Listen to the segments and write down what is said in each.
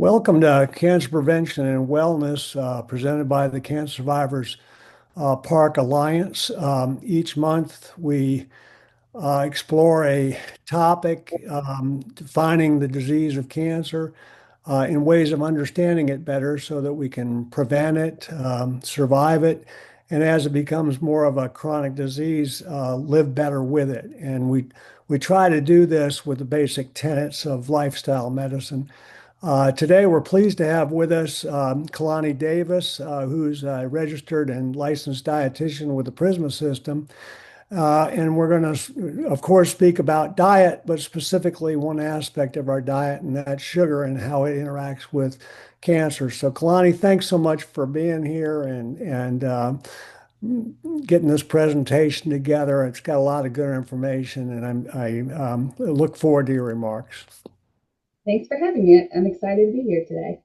Welcome to Cancer Prevention and Wellness, presented by the Cancer Survivors Park Alliance. Each month, we explore a topic defining the disease of cancer in ways of understanding it better so that we can prevent it, survive it, and as it becomes more of a chronic disease, live better with it. And we try to do this with the basic tenets of lifestyle medicine. Today, we're pleased to have with us Kealanie Davis, who's a registered and licensed dietitian with the Prisma system. And we're going to, of course, speak about diet, but specifically one aspect of our diet, and that's sugar and how it interacts with cancer. So, Kealanie, thanks so much for being here and getting this presentation together. It's got a lot of good information, and I look forward to your remarks. Thanks for having me. I'm excited to be here today.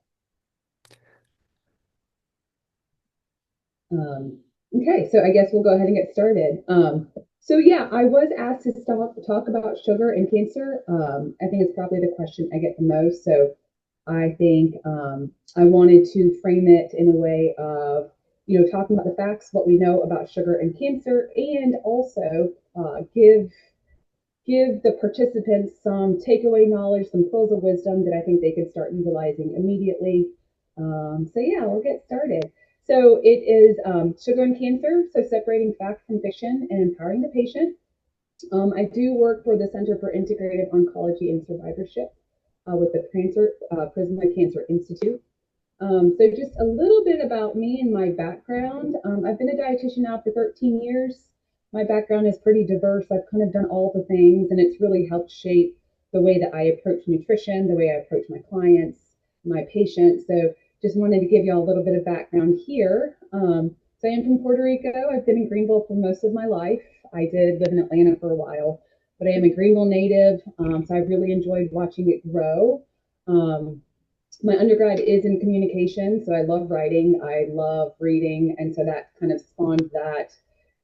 Okay, so I guess we'll go ahead and get started. So yeah, I was asked to talk about sugar and cancer. I think it's probably the question I get the most. So I think I wanted to frame it in a way of, talking about the facts, what we know about sugar and cancer, and also give the participants some takeaway knowledge, some pearls of wisdom that I think they could start utilizing immediately. So yeah, we'll get started. So it is sugar and cancer, so separating fact from fiction and empowering the patient. I do work for the Center for Integrative Oncology and Survivorship with the Prisma Cancer Institute. So just a little bit about me and my background. I've been a dietitian now for 13 years. My background is pretty diverse. I've kind of done all the things, and it's really helped shape the way that I approach nutrition, the way I approach my clients, my patients. So just wanted to give you all a little bit of background here. So I am from Puerto Rico. I've been in Greenville for most of my life. I did live in Atlanta for a while, but I am a Greenville native. So I really enjoyed watching it grow. My undergrad is in communication, so I love writing, I love reading, and so that kind of spawned that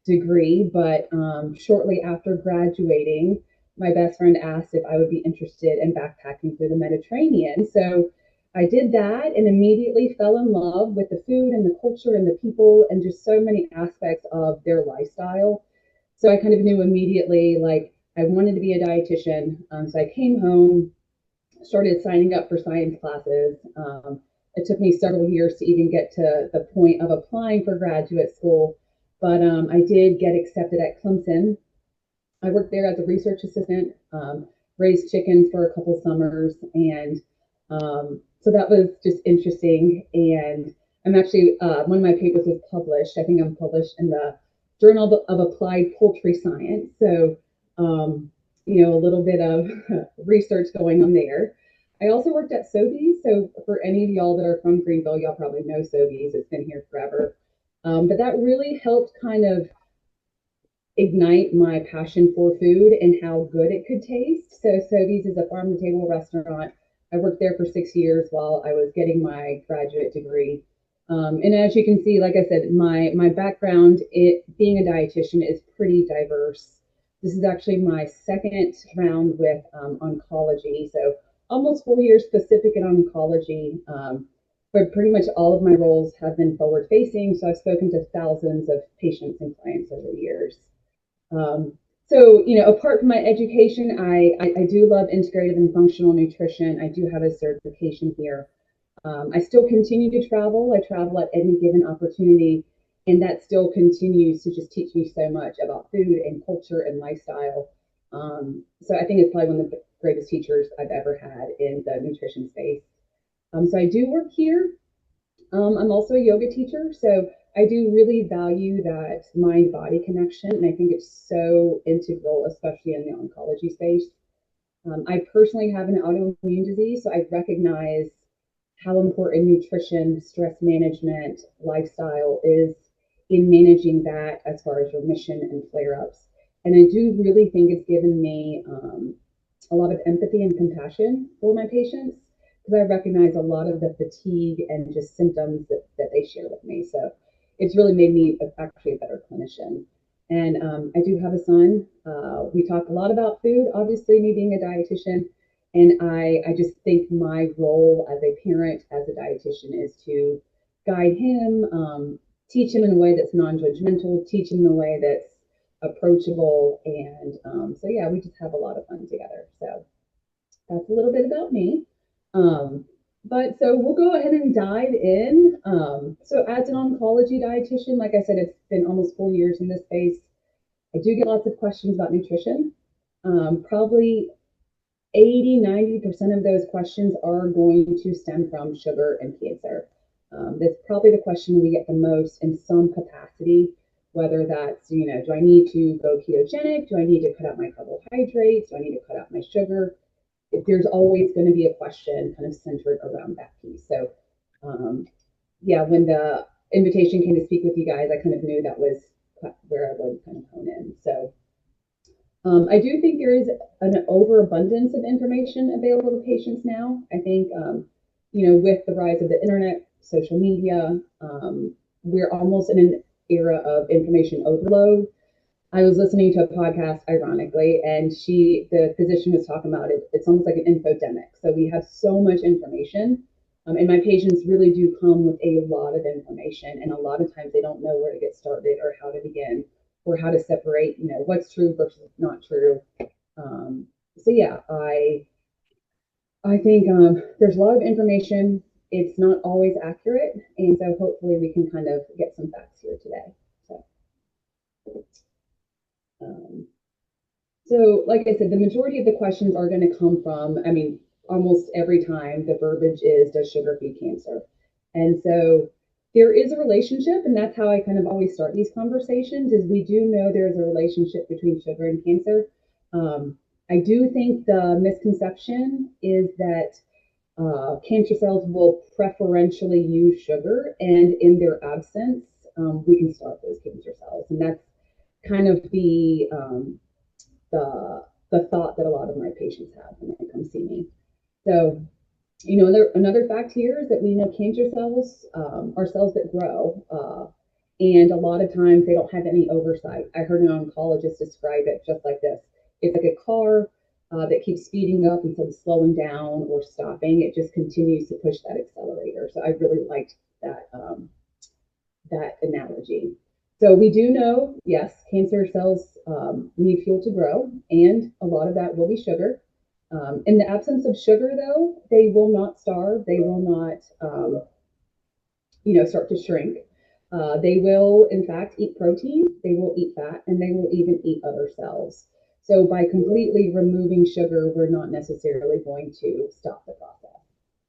degree. But shortly after graduating, my best friend asked if I would be interested in backpacking through the Mediterranean. So I did that and immediately fell in love with the food and the culture and the people and just so many aspects of their lifestyle. So I kind of knew immediately, like, I wanted to be a dietitian. So I came home, started signing up for science classes. It took me several years to even get to the point of applying for graduate school, but I did get accepted at Clemson. I worked there as a research assistant, raised chickens for a couple summers, and so that was just interesting. And I'm actually, one of my papers was published. I think I'm published in the Journal of Applied Poultry Science. So a little bit of research going on there. I also worked at Sobeys. So for any of y'all that are from Greenville, y'all probably know Sobeys. It's been here forever. But that really helped kind of ignite my passion for food and how good it could taste. So Sobeys is a farm-to-table restaurant. I worked there for 6 years while I was getting my graduate degree. And as you can see, like I said, my background, being a dietitian, is pretty diverse. This is actually my second round with oncology, so almost 4 years specific in oncology. But pretty much all of my roles have been forward facing, so I've spoken to thousands of patients and clients over the years. So, apart from my education, I do love integrative and functional nutrition. I do have a certification here. I still continue to travel. I travel at any given opportunity, and that still continues to just teach me so much about food and culture and lifestyle. So I think it's probably one of the greatest teachers I've ever had in the nutrition space. So I do work here. I'm also a yoga teacher, so I do really value that mind-body connection, and I think it's so integral, especially in the oncology space. I personally have an autoimmune disease, so I recognize how important nutrition, stress management, lifestyle is in managing that as far as remission and flare-ups. And I do really think it's given me a lot of empathy and compassion for my patients because I recognize a lot of the fatigue and just symptoms that they share with me. So it's really made me actually a better clinician. And I do have a son. We talk a lot about food, obviously, me being a dietitian. And I just think my role as a parent, as a dietitian, is to guide him, teach him in a way that's non-judgmental, teach him in a way that's approachable. And so, yeah, we just have a lot of fun together. So that's a little bit about me. Um, but so we'll go ahead and dive in. So as an oncology dietitian, like I said, it's been almost 4 years in this space. I do get lots of questions about nutrition. Probably 80–90% of those questions are going to stem from sugar and cancer. That's probably the question we get the most in some capacity, whether that's, do I need to go ketogenic? Do I need to cut out my carbohydrates? Do I need to cut out my sugar? There's always going to be a question kind of centered around that piece. So, yeah, when the invitation came to speak with you guys, I kind of knew that was where I would kind of hone in. So, I do think there is an overabundance of information available to patients now. I think, with the rise of the internet, social media, we're almost in an era of information overload. I was listening to a podcast, ironically, and the physician was talking about it. It's almost like an infodemic. So we have so much information, and my patients really do come with a lot of information, and a lot of times they don't know where to get started or how to begin or how to separate, what's true versus not true. So yeah, I think there's a lot of information. It's not always accurate, and so hopefully we can kind of get some facts here today. So. Um, So, like I said, the majority of the questions are going to come from, almost every time the verbiage is, does sugar feed cancer? And so there is a relationship, and that's how I kind of always start these conversations, is we do know there's a relationship between sugar and cancer. I do think the misconception is that cancer cells will preferentially use sugar, and in their absence, we can starve those cancer cells. And that's kind of the thought that a lot of my patients have when they come see me. So, another fact here is that we know cancer cells are cells that grow, and a lot of times they don't have any oversight. I heard an oncologist describe it just like this: it's like a car that keeps speeding up instead of slowing down or stopping. It just continues to push that accelerator. So I really liked that analogy. So we do know, yes, cancer cells need fuel to grow, and a lot of that will be sugar. In the absence of sugar, though, they will not starve. They will not, start to shrink. They will, in fact, eat protein. They will eat fat, and they will even eat other cells. So by completely removing sugar, we're not necessarily going to stop the process.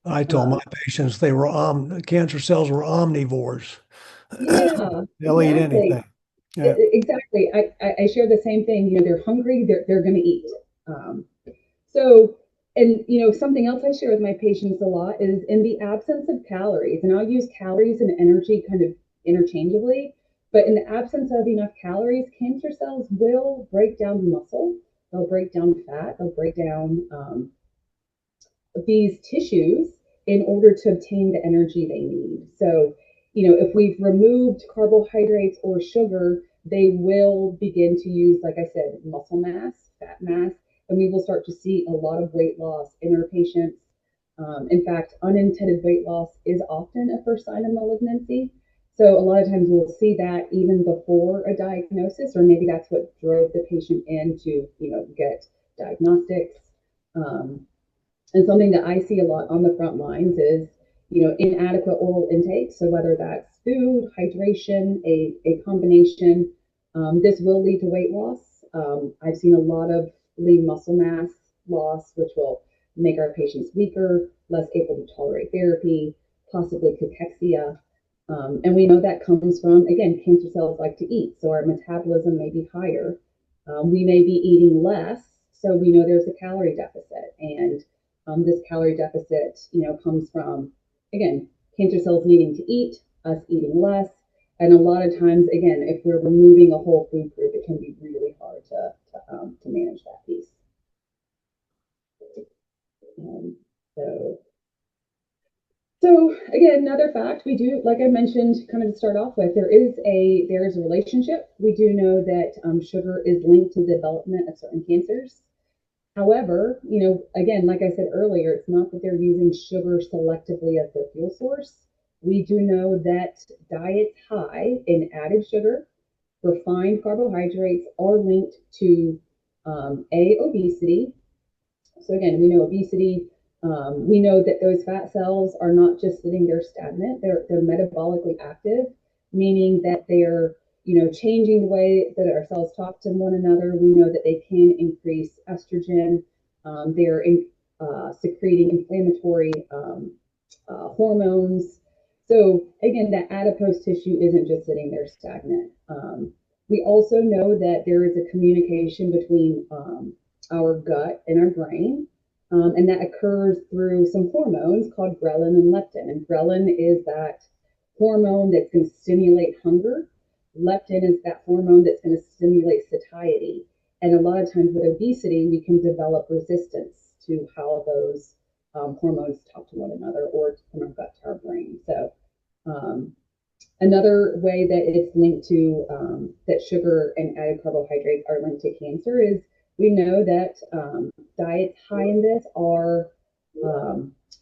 I told my patients they were cancer cells were omnivores. Yeah, They'll eat exactly. anything. Yeah. Exactly. I share the same thing. They're hungry, they're going to eat. Um, so, and something else I share with my patients a lot is in the absence of calories, and I'll use calories and energy kind of interchangeably, but in the absence of enough calories, cancer cells will break down muscle, they'll break down fat, they'll break down these tissues in order to obtain the energy they need. So, if we've removed carbohydrates or sugar, they will begin to use, like I said, muscle mass, fat mass, and we will start to see a lot of weight loss in our patients. In fact, unintended weight loss is often a first sign of malignancy. So a lot of times we'll see that even before a diagnosis, or maybe that's what drove the patient in to, get diagnostics. And something that I see a lot on the front lines is, inadequate oral intake. So whether that's food, hydration, a combination, this will lead to weight loss. I've seen a lot of lean muscle mass loss, which will make our patients weaker, less able to tolerate therapy, possibly cachexia. And we know that comes from, again, cancer cells like to eat. So our metabolism may be higher. We may be eating less. So we know there's a calorie deficit. And this calorie deficit, comes from, again, cancer cells needing to eat, us eating less. And a lot of times, again, if we're removing a whole food group, it can be really hard to manage that piece. So, again, another fact we do, like I mentioned, kind of to start off with, there is a relationship. We do know that sugar is linked to the development of certain cancers. However, again, like I said earlier, it's not that they're using sugar selectively as their fuel source. We do know that diets high in added sugar, refined carbohydrates are linked to obesity. So again, we know obesity. We know that those fat cells are not just sitting there stagnant; they're metabolically active, meaning that they're changing the way that our cells talk to one another. We know that they can increase estrogen. They're secreting inflammatory hormones. So again, that adipose tissue isn't just sitting there stagnant. We also know that there is a communication between our gut and our brain, and that occurs through some hormones called ghrelin and leptin. And ghrelin is that hormone that's going to stimulate hunger. Leptin is that hormone that's going to stimulate satiety. And a lot of times with obesity, we can develop resistance to how those hormones talk to one another, or from our gut to our brain. So um, another way that it's linked to that sugar and added carbohydrates are linked to cancer is we know that diets high in this are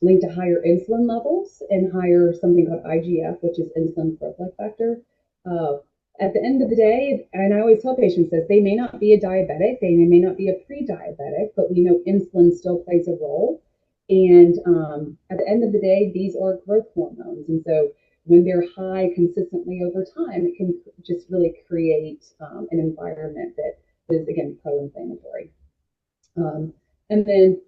linked to higher insulin levels and higher something called IGF, which is insulin growth factor. Uh, at the end of the day, and I always tell patients this, they may not be a diabetic, they may not be a pre-diabetic, but we know insulin still plays a role. And at the end of the day, these are growth hormones. And so when they're high consistently over time, it can just really create an environment that is, again, pro-inflammatory. And then,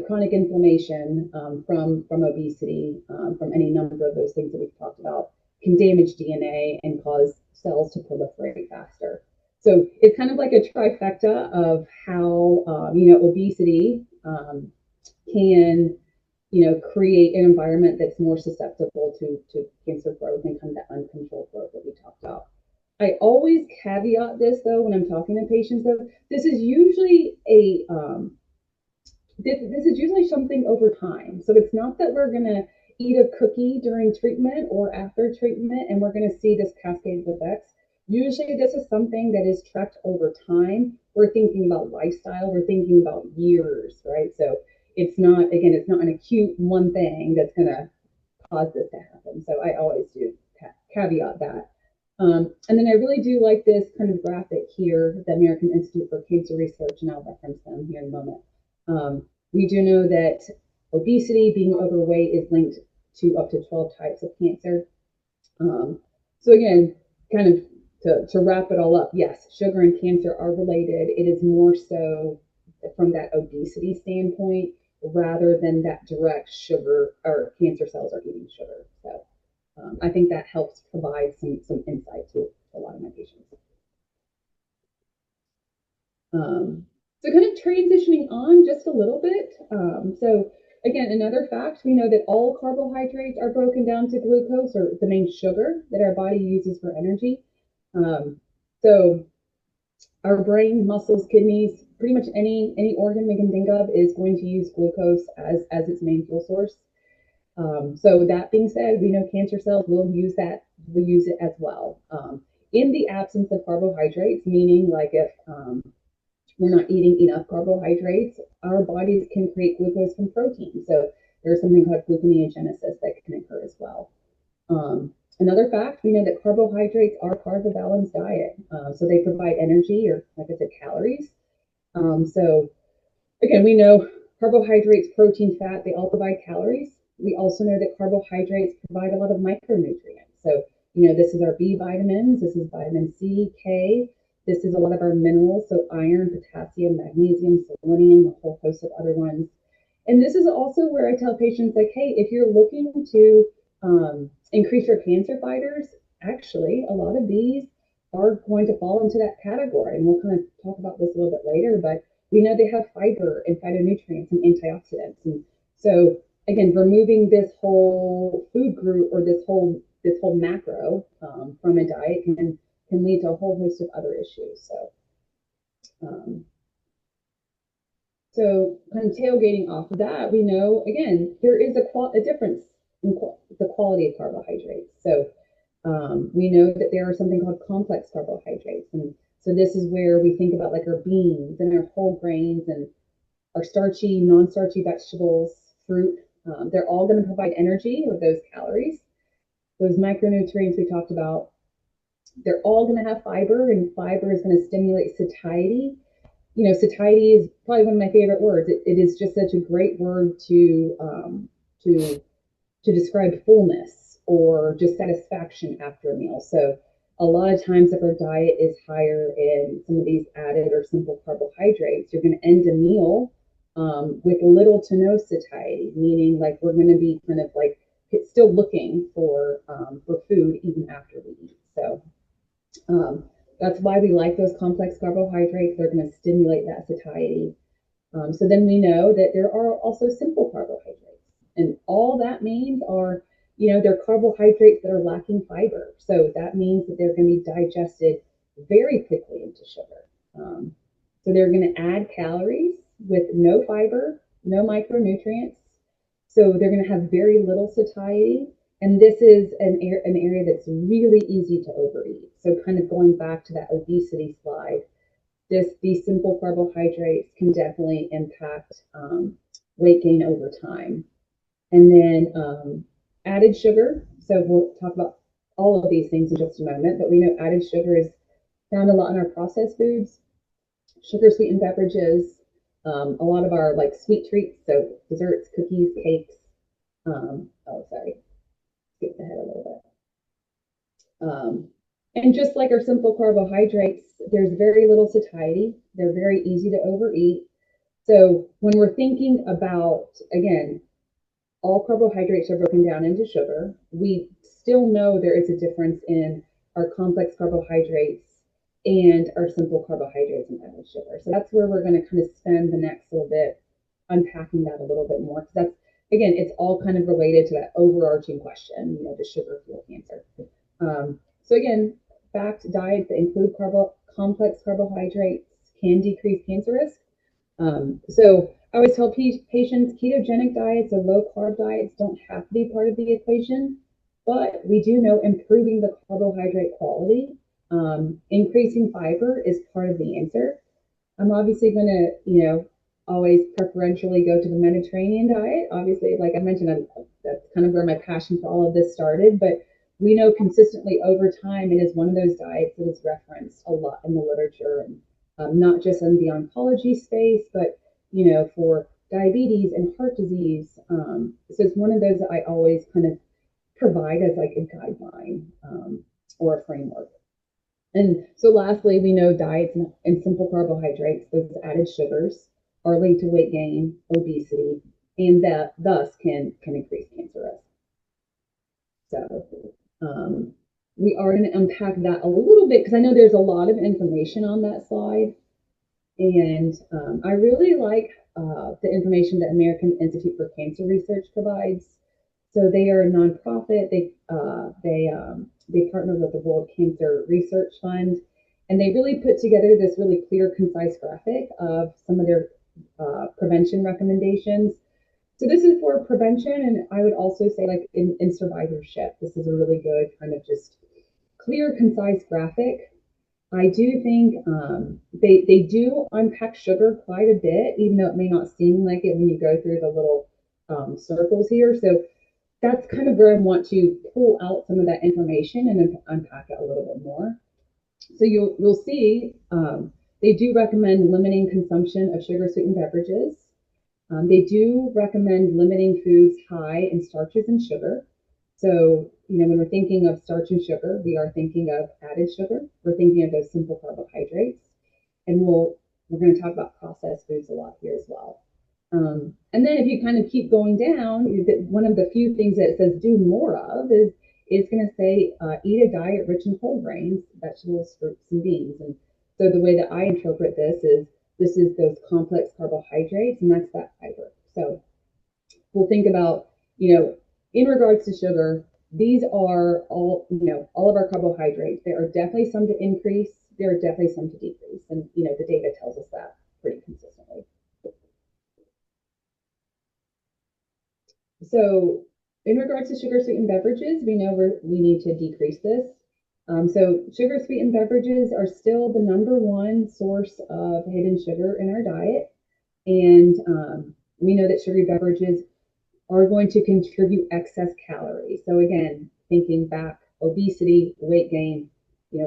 chronic inflammation from obesity, from any number of those things that we've talked about, can damage DNA and cause cells to proliferate faster. So it's kind of like a trifecta of how, obesity can create an environment that's more susceptible to cancer growth and kind of that uncontrolled growth that we talked about. I always caveat this though when I'm talking to patients though, this is usually this is usually something over time. So it's not that we're gonna eat a cookie during treatment or after treatment and we're gonna see this cascade of effects. Usually this is something that is tracked over time. We're thinking about lifestyle, we're thinking about years, right? So it's not an acute one thing that's gonna cause this to happen. So I always do caveat that. And then I really do like this kind of graphic here, the American Institute for Cancer Research, and I'll reference them here in a moment. We do know that obesity, being overweight, is linked to up to 12 types of cancer. So again, kind of to wrap it all up, yes, sugar and cancer are related. It is more so from that obesity standpoint rather than that direct sugar or cancer cells are eating sugar. So I think that helps provide some insight to a lot of my patients. So kind of transitioning on just a little bit. So again, another fact, we know that all carbohydrates are broken down to glucose, or the main sugar that our body uses for energy. So our brain, muscles, kidneys, pretty much any organ we can think of is going to use glucose as its main fuel source. So that being said, we know cancer cells will use it as well. In the absence of carbohydrates, meaning like if we're not eating enough carbohydrates, our bodies can create glucose from protein. So there's something called gluconeogenesis that can occur as well. Another fact, we know that carbohydrates are part of a balanced diet. So they provide energy, or like I said, calories. So again, we know carbohydrates, protein, fat, they all provide calories. We also know that carbohydrates provide a lot of micronutrients. So, this is our B vitamins, this is vitamin C, K, this is a lot of our minerals, so iron, potassium, magnesium, selenium, a whole host of other ones. And this is also where I tell patients, like, hey, if you're looking to increase your cancer fighters, actually, a lot of these are going to fall into that category. And we'll kind of talk about this a little bit later, but we know they have fiber and phytonutrients and antioxidants. And so, again, removing this whole food group or this whole macro from a diet can lead to a whole host of other issues. So kind of tailgating off of that, we know, again, there is a difference in the quality of carbohydrates. So we know that there are something called complex carbohydrates. And so this is where we think about like our beans and our whole grains and our starchy, non-starchy vegetables, fruit. They're all going to provide energy with those calories. Those micronutrients we talked about, they're all going to have fiber, and fiber is going to stimulate satiety. You know, satiety is probably one of my favorite words. It is just such a great word to to describe fullness or just satisfaction after a meal. So a lot of times if our diet is higher in some of these added or simple carbohydrates, you're going to end a meal with little to no satiety, meaning like we're going to be kind of like still looking for food even after we eat. So that's why we like those complex carbohydrates. They're going to stimulate that satiety. So then we know that there are also simple carbohydrates. And all that means are, you know, they're carbohydrates that are lacking fiber. So that means that they're going to be digested very quickly into sugar. So they're going to add calories with no fiber, no micronutrients. So they're going to have very little satiety. And this is an area that's really easy to overeat. So kind of going back to that obesity slide, these simple carbohydrates can definitely impact weight gain over time. And then added sugar. So we'll talk about all of these things in just a moment, but we know added sugar is found a lot in our processed foods, sugar sweetened beverages, a lot of our like sweet treats, so desserts, cookies, cakes. Oh, sorry, skip ahead a little bit. And just like our simple carbohydrates, there's very little satiety. They're very easy to overeat. So when we're thinking about, again, all carbohydrates are broken down into sugar, we still know there is a difference in our complex carbohydrates and our simple carbohydrates and added sugar. So that's where we're going to kind of spend the next little bit unpacking that a little bit more. Because that's, again, it's all kind of related to that overarching question, you know, does sugar fuel cancer? So again, fact, diets that include complex carbohydrates can decrease cancer risk. So I always tell patients ketogenic diets or low carb diets don't have to be part of the equation, but we do know improving the carbohydrate quality, increasing fiber is part of the answer. I'm obviously going to, you know, always preferentially go to the Mediterranean diet. Obviously, like I mentioned, that's kind of where my passion for all of this started, but we know consistently over time it is one of those diets that is referenced a lot in the literature, and not just in the oncology space, but you know, for diabetes and heart disease. So it's one of those that I always kind of provide as like a guideline or a framework. And so lastly, we know diets and simple carbohydrates, those added sugars, are linked to weight gain, obesity, and that thus can increase cancer risk. So we are going to unpack that a little bit because I know there's a lot of information on that slide. And I really like the information that American Institute for Cancer Research provides. So they are a nonprofit. They partner with the World Cancer Research Fund, and they really put together this really clear, concise graphic of some of their prevention recommendations. So this is for prevention, and I would also say like in survivorship, this is a really good kind of just clear, concise graphic. I do think they do unpack sugar quite a bit, even though it may not seem like it when you go through the little circles here. So that's kind of where I want to pull out some of that information and then unpack it a little bit more. So you'll see they do recommend limiting consumption of sugar sweetened beverages. They do recommend limiting foods high in starches and sugar. So, you know, when we're thinking of starch and sugar, we are thinking of added sugar. We're thinking of those simple carbohydrates. And we're going to talk about processed foods a lot here as well. And then if you kind of keep going down, one of the few things that it says do more of is going to say eat a diet rich in whole grains, vegetables, fruits, and beans. And so the way that I interpret this is those complex carbohydrates, and that's that fiber. So we'll think about, you know, in regards to sugar, these are all, you know, all of our carbohydrates. There are definitely some to increase. There are definitely some to decrease. And, you know, the data tells us that pretty consistently. So in regards to sugar sweetened beverages, we know we need to decrease this. So sugar sweetened beverages are still the #1 source of hidden sugar in our diet. And we know that sugary beverages are going to contribute excess calories. So again, thinking back, obesity, weight gain,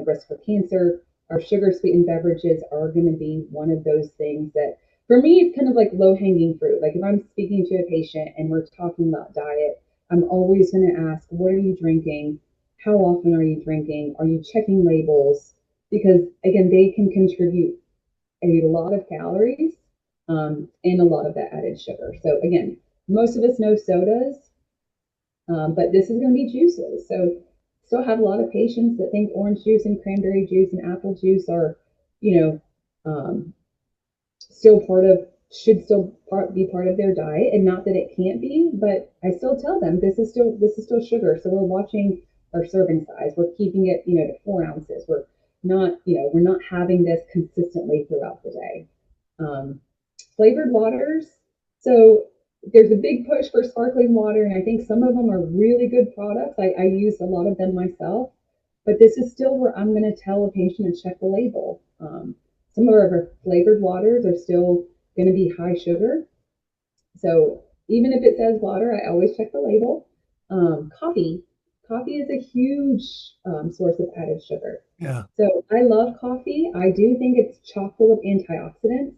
risk for cancer, our sugar sweetened beverages are going to be one of those things that for me, it's kind of like low hanging fruit. Like if I'm speaking to a patient and we're talking about diet, I'm always going to ask, what are you drinking? How often are you drinking? Are you checking labels? Because again, they can contribute a lot of calories and a lot of that added sugar. So again, most of us know sodas, but this is going to be juices. So still have a lot of patients that think orange juice and cranberry juice and apple juice are, you know, still part of should still be part of their diet, and not that it can't be, but I still tell them this is still sugar. So we're watching our serving size. We're keeping it, to 4 ounces. We're not having this consistently throughout the day. Um, Flavored waters. So there's a big push for sparkling water, and I think some of them are really good products. I use a lot of them myself, but this is still where I'm going to tell a patient to check the label. Some of our flavored waters are still going to be high sugar. So even if it says water, I always check the label. Coffee. Coffee is a huge source of added sugar. Yeah. So I love coffee. I do think it's chock full of antioxidants.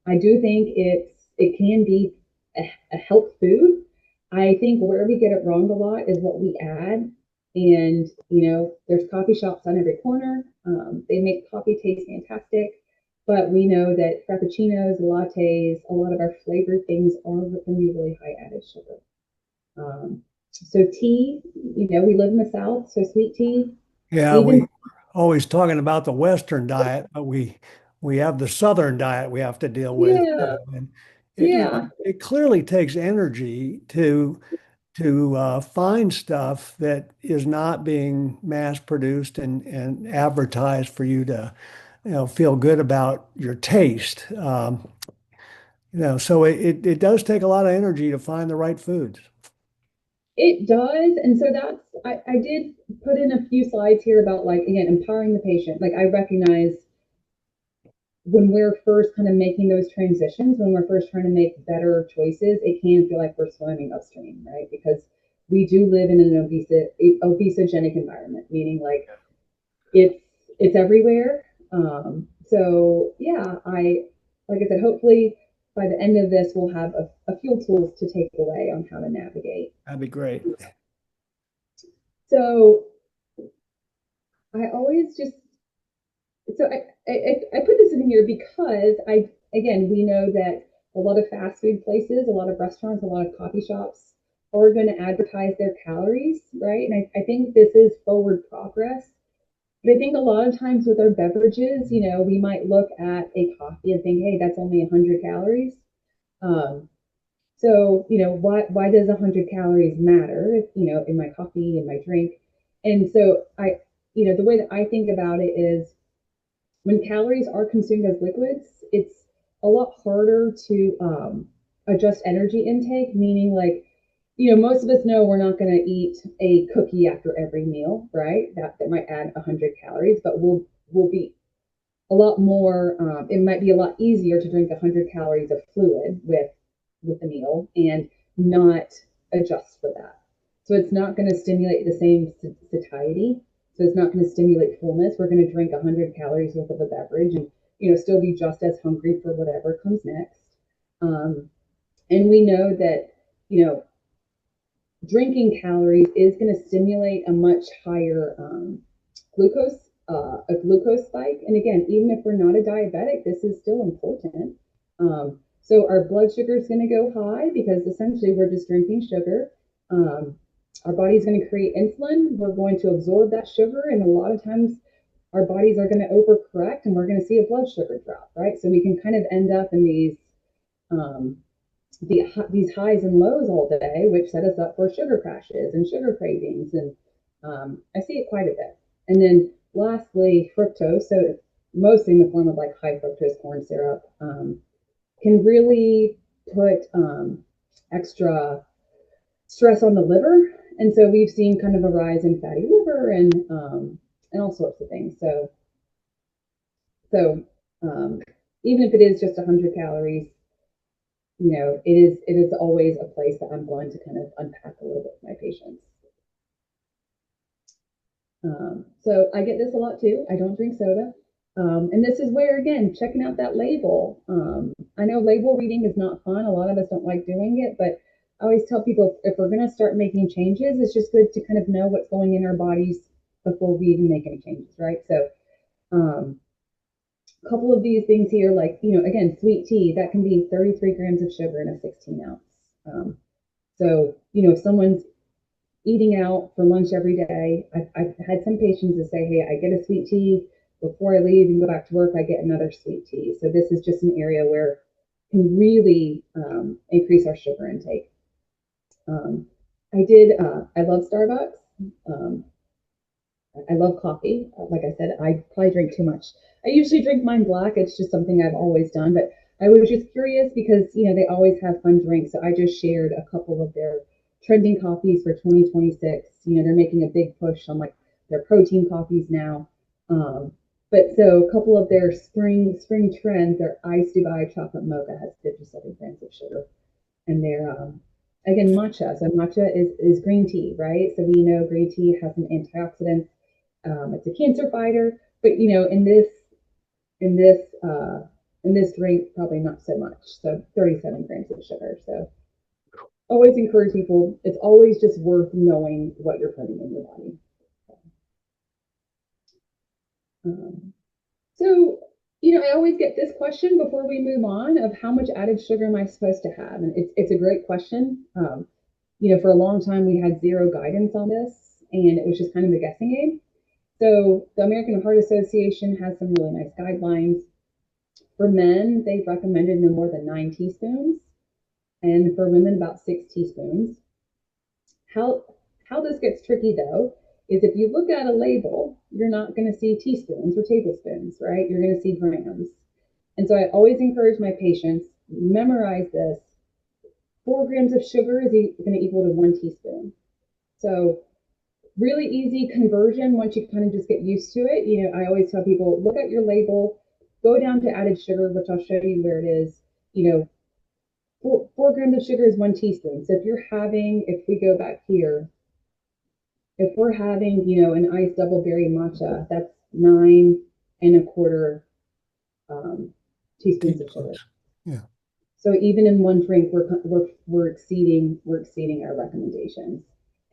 I do think it can be a health food. I think where we get it wrong a lot is what we add. And there's coffee shops on every corner. They make coffee taste fantastic, but we know that frappuccinos, lattes, a lot of our flavored things are going to be really high added sugar. So tea, we live in the South, so sweet tea, Yeah, even we always talking about the Western diet, but we have the Southern diet we have to deal with yeah, too. And yeah. it clearly takes energy to find stuff that is not being mass produced and advertised for you to feel good about your taste. So it does take a lot of energy to find the right foods. It does. And so I did put in a few slides here about, like, again, empowering the patient. Like, I recognize when we're first kind of making those transitions, when we're first trying to make better choices, it can feel like we're swimming upstream, right? Because we do live in an obesogenic environment, meaning like it's it's everywhere. So yeah, like I said, hopefully by the end of this, we'll have a few tools to take away on how to navigate. That'd be great. So I always just so I put this in here because we know that a lot of fast food places, a lot of restaurants, a lot of coffee shops are going to advertise their calories, right? And I think this is forward progress. But I think a lot of times with our beverages, we might look at a coffee and think, hey, that's only 100 calories. Um, so, why does 100 calories matter, in my coffee, in my drink? And so the way that I think about it is when calories are consumed as liquids, it's a lot harder to adjust energy intake, meaning like, most of us know we're not going to eat a cookie after every meal, right? That might add 100 calories, but we'll be a lot more. It might be a lot easier to drink 100 calories of fluid with a meal and not adjust for that. So it's not going to stimulate the same satiety. So it's not going to stimulate fullness. We're going to drink 100 calories worth of a beverage and still be just as hungry for whatever comes next. Um, and we know that you know drinking calories is going to stimulate a much higher glucose a glucose spike. And again, even if we're not a diabetic, this is still important. So our blood sugar is going to go high because essentially we're just drinking sugar. Um, our body's going to create insulin. We're going to absorb that sugar, and a lot of times our bodies are going to overcorrect, and we're going to see a blood sugar drop, right? So we can kind of end up in um, these highs and lows all day, which set us up for sugar crashes and sugar cravings. And I see it quite a bit. And then lastly, fructose, so mostly in the form of like high fructose corn syrup, can really put extra stress on the liver. And so we've seen kind of a rise in fatty liver and all sorts of things. So even if it is just 100 calories, it is always a place that I'm going to kind of unpack a little bit with my patients. So I get this a lot too. I don't drink soda. And this is where, again, checking out that label. I know label reading is not fun. A lot of us don't like doing it, but I always tell people if we're going to start making changes, it's just good to kind of know what's going in our bodies before we even make any changes, right? So a couple of these things here, like, again, sweet tea, that can be 33 grams of sugar in a 16 ounce. So, if someone's eating out for lunch every day, I've had some patients that say, hey, I get a sweet tea before I leave and go back to work, I get another sweet tea. So this is just an area where can really increase our sugar intake. I love Starbucks. I love coffee. Like I said, I probably drink too much. I usually drink mine black. It's just something I've always done. But I was just curious because, they always have fun drinks. So I just shared a couple of their trending coffees for 2026. They're making a big push on like their protein coffees now. But so a couple of their spring trends, their iced Dubai chocolate mocha has 57 grams of sugar. And their again, matcha. So matcha is green tea, right? So we know green tea has an antioxidant. It's a cancer fighter, but in this in this drink, probably not so much. So 37 grams of sugar. So always encourage people. It's always just worth knowing what you're putting in your body. So, I always get this question before we move on of how much added sugar am I supposed to have? And it's a great question. For a long time, we had zero guidance on this, and it was just kind of a guessing game. So the American Heart Association has some really nice guidelines. For men, they've recommended no more than 9 teaspoons, and for women, about 6 teaspoons. How this gets tricky, though, is if you look at a label, you're not going to see teaspoons or tablespoons, right? You're going to see grams. And so I always encourage my patients, memorize this. 4 grams of sugar is going to equal to 1 teaspoon. So really easy conversion once you kind of just get used to it. I always tell people, look at your label, go down to added sugar, which I'll show you where it is. 4 grams of sugar is 1 teaspoon. So if we go back here, if we're having, an iced double berry matcha, that's 9 1/4 teaspoons of sugar. Yeah. So even in one drink, we're exceeding our recommendations,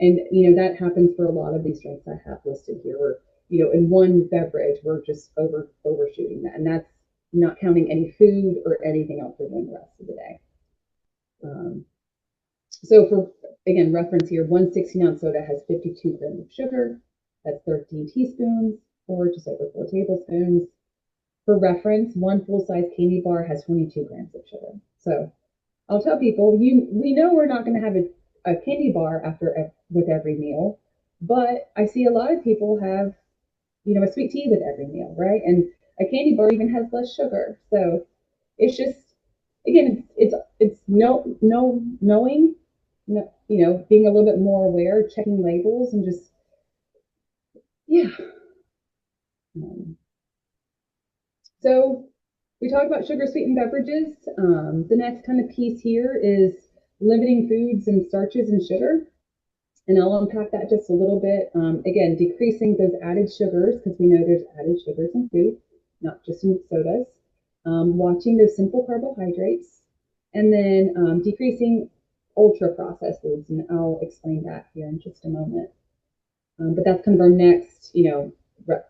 and that happens for a lot of these drinks I have listed here. Where in one beverage, we're just overshooting that, and that's not counting any food or anything else we're doing the rest of the day. So for, again, reference here, 1 16-ounce soda has 52 grams of sugar. That's 13 teaspoons, or just over 4 tablespoons. For reference, one full-size candy bar has 22 grams of sugar. So I'll tell people, we know we're not going to have a candy bar with every meal, but I see a lot of people have, a sweet tea with every meal, right? And a candy bar even has less sugar. So it's just, again, it's knowing, being a little bit more aware, checking labels, and just, yeah. So we talked about sugar sweetened beverages. The next kind of piece here is limiting foods and starches and sugar. And I'll unpack that just a little bit. Again, decreasing those added sugars, because we know there's added sugars in food, not just in sodas. Watching those simple carbohydrates, and then decreasing ultra processed foods. And I'll explain that here in just a moment. But that's kind of our next,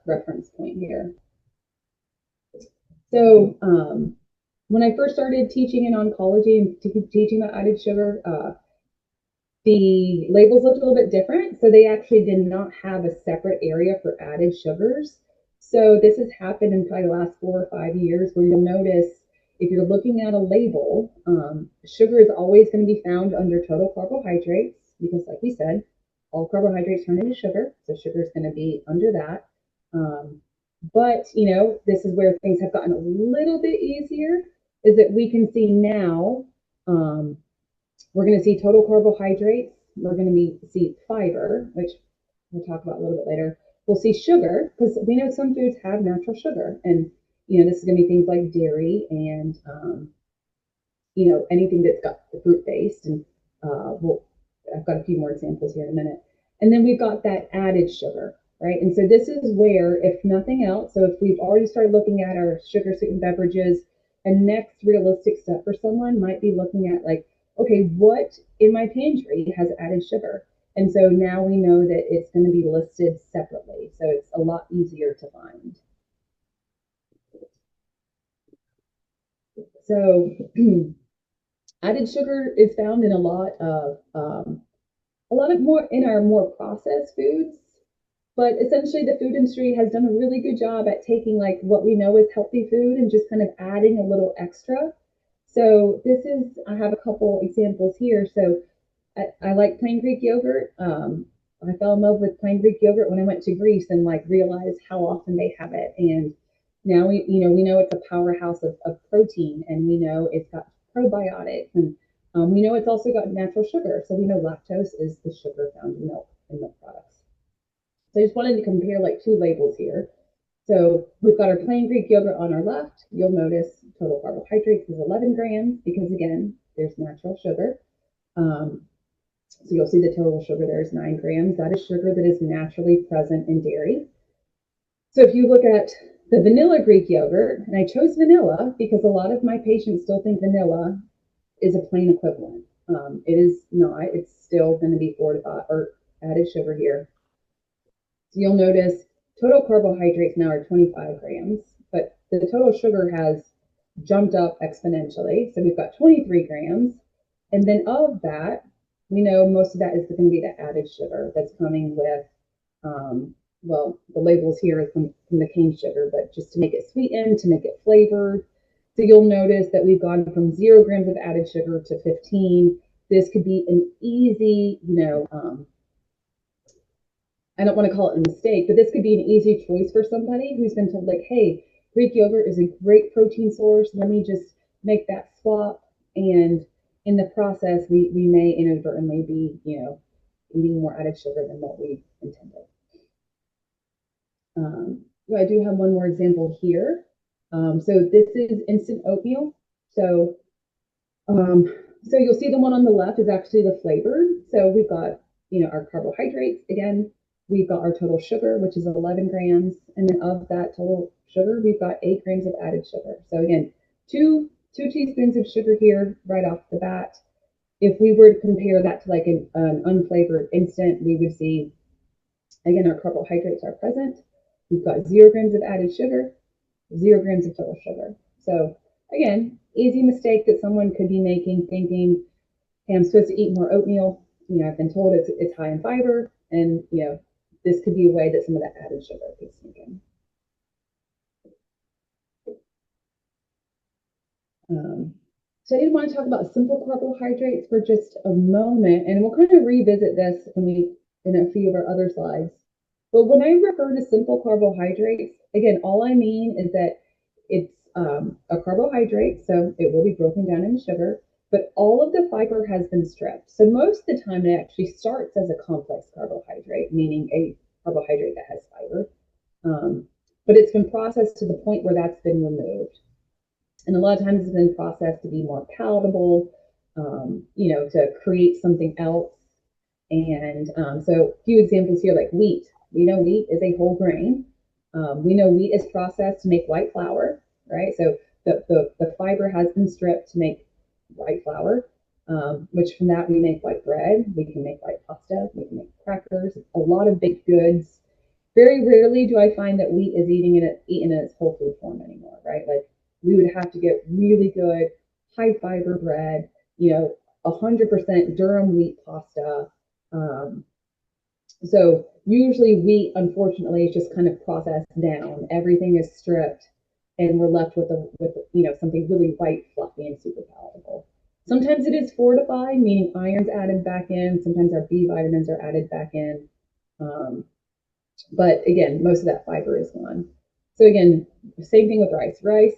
reference point here. So when I first started teaching in oncology and teaching about added sugar, the labels looked a little bit different. So they actually did not have a separate area for added sugars. So this has happened in probably the last 4 or 5 years, where you'll notice if you're looking at a label, sugar is always going to be found under total carbohydrates, because like we said, all carbohydrates turn into sugar. So sugar is going to be under that. But, this is where things have gotten a little bit easier, is that we can see now, we're going to see total carbohydrates. We're going to see fiber, which we'll talk about a little bit later. We'll see sugar, because we know some foods have natural sugar. And, this is going to be things like dairy and, anything that's got the fruit based. And I've got a few more examples here in a minute. And then we've got that added sugar, right? And so this is where, if nothing else, so if we've already started looking at our sugar sweetened beverages, a next realistic step for someone might be looking at like, okay, what in my pantry has added sugar? And so now we know that it's going to be listed separately. So it's a lot easier to find. So added sugar is found in a lot of more in our more processed foods, but essentially the food industry has done a really good job at taking like what we know is healthy food and just kind of adding a little extra. So I have a couple examples here. So I like plain Greek yogurt. I fell in love with plain Greek yogurt when I went to Greece and like realized how often they have it. And now we know it's a powerhouse of protein, and we know it's got probiotics, and we know it's also got natural sugar. So we know lactose is the sugar found in milk products. So I just wanted to compare like two labels here. So we've got our plain Greek yogurt on our left. You'll notice total carbohydrates is 11 grams because again, there's natural sugar. So you'll see the total sugar there is 9 grams. That is sugar that is naturally present in dairy. So if you look at the vanilla Greek yogurt, and I chose vanilla because a lot of my patients still think vanilla is a plain equivalent. It is not. It's still going to be fortified or added sugar here. So you'll notice total carbohydrates now are 25 grams, but the total sugar has jumped up exponentially. So we've got 23 grams. And then of that, we know most of that is going to be the added sugar that's coming with, the labels here is from the cane sugar, but just to make it sweetened, to make it flavored. So you'll notice that we've gone from 0 grams of added sugar to 15. This could be an easy, I don't want to call it a mistake, but this could be an easy choice for somebody who's been told like, hey, Greek yogurt is a great protein source. Let me just make that swap. And in the process, we may inadvertently be, eating more added sugar than what we intended. I do have one more example here. So this is instant oatmeal. So you'll see the one on the left is actually the flavored. So we've got, our carbohydrates again. We've got our total sugar, which is 11 grams. And then of that total sugar, we've got 8 grams of added sugar. So again, two teaspoons of sugar here right off the bat. If we were to compare that to like an unflavored instant, we would see, again, our carbohydrates are present. We've got 0 grams of added sugar, 0 grams of total sugar. So again, easy mistake that someone could be making, thinking, hey, I'm supposed to eat more oatmeal. I've been told it's high in fiber, and this could be a way that some of that added sugar could sneak in. So I did want to talk about simple carbohydrates for just a moment, and we'll kind of revisit this in a few of our other slides. But when I refer to simple carbohydrates, again, all I mean is that it's a carbohydrate, so it will be broken down into sugar, but all of the fiber has been stripped. So most of the time it actually starts as a complex carbohydrate, meaning a carbohydrate that has fiber, but it's been processed to the point where that's been removed. And a lot of times it's been processed to be more palatable, to create something else. And so a few examples here, like wheat. We know wheat is a whole grain. We know wheat is processed to make white flour, right? So the fiber has been stripped to make white flour, which from that we make white bread, we can make white pasta, we can make crackers, a lot of baked goods. Very rarely do I find that wheat is eaten in its whole food form anymore, right? Like we would have to get really good high fiber bread, 100% durum wheat pasta. So usually wheat, unfortunately, is just kind of processed down. Everything is stripped, and we're left with something really white, fluffy, and super palatable. Sometimes it is fortified, meaning iron's added back in. Sometimes our B vitamins are added back in. But again, most of that fiber is gone. So again, same thing with rice. Rice,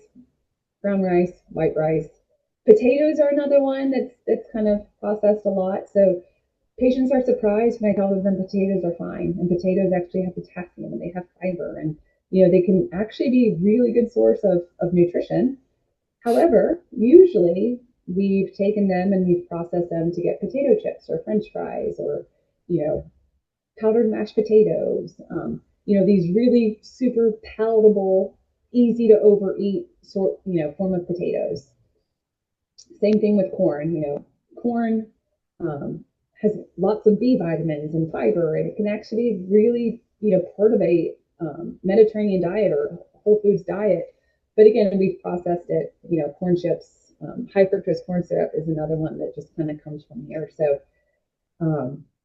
brown rice, white rice. Potatoes are another one that's kind of processed a lot. So patients are surprised when I tell them potatoes are fine, and potatoes actually have potassium and they have fiber, and they can actually be a really good source of nutrition. However, usually we've taken them and we've processed them to get potato chips or French fries or, you know, powdered mashed potatoes, these really super palatable, easy to overeat form of potatoes. Same thing with corn. Corn has lots of B vitamins and fiber, and it can actually be really, part of a Mediterranean diet or whole foods diet. But again, we've processed it. Corn chips, high fructose corn syrup is another one that just kind of comes from here. So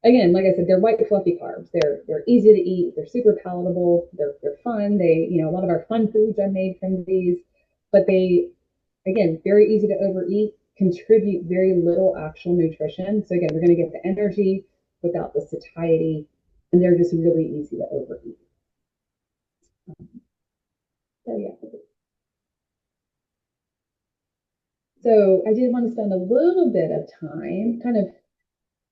again, like I said, they're white fluffy carbs. They're easy to eat. They're super palatable. They're fun. A lot of our fun foods are made from these, but they, again, very easy to overeat, contribute very little actual nutrition. So again, we're going to get the energy without the satiety, and they're just really easy to overeat. So yeah. So I did want to spend a little bit of time kind of,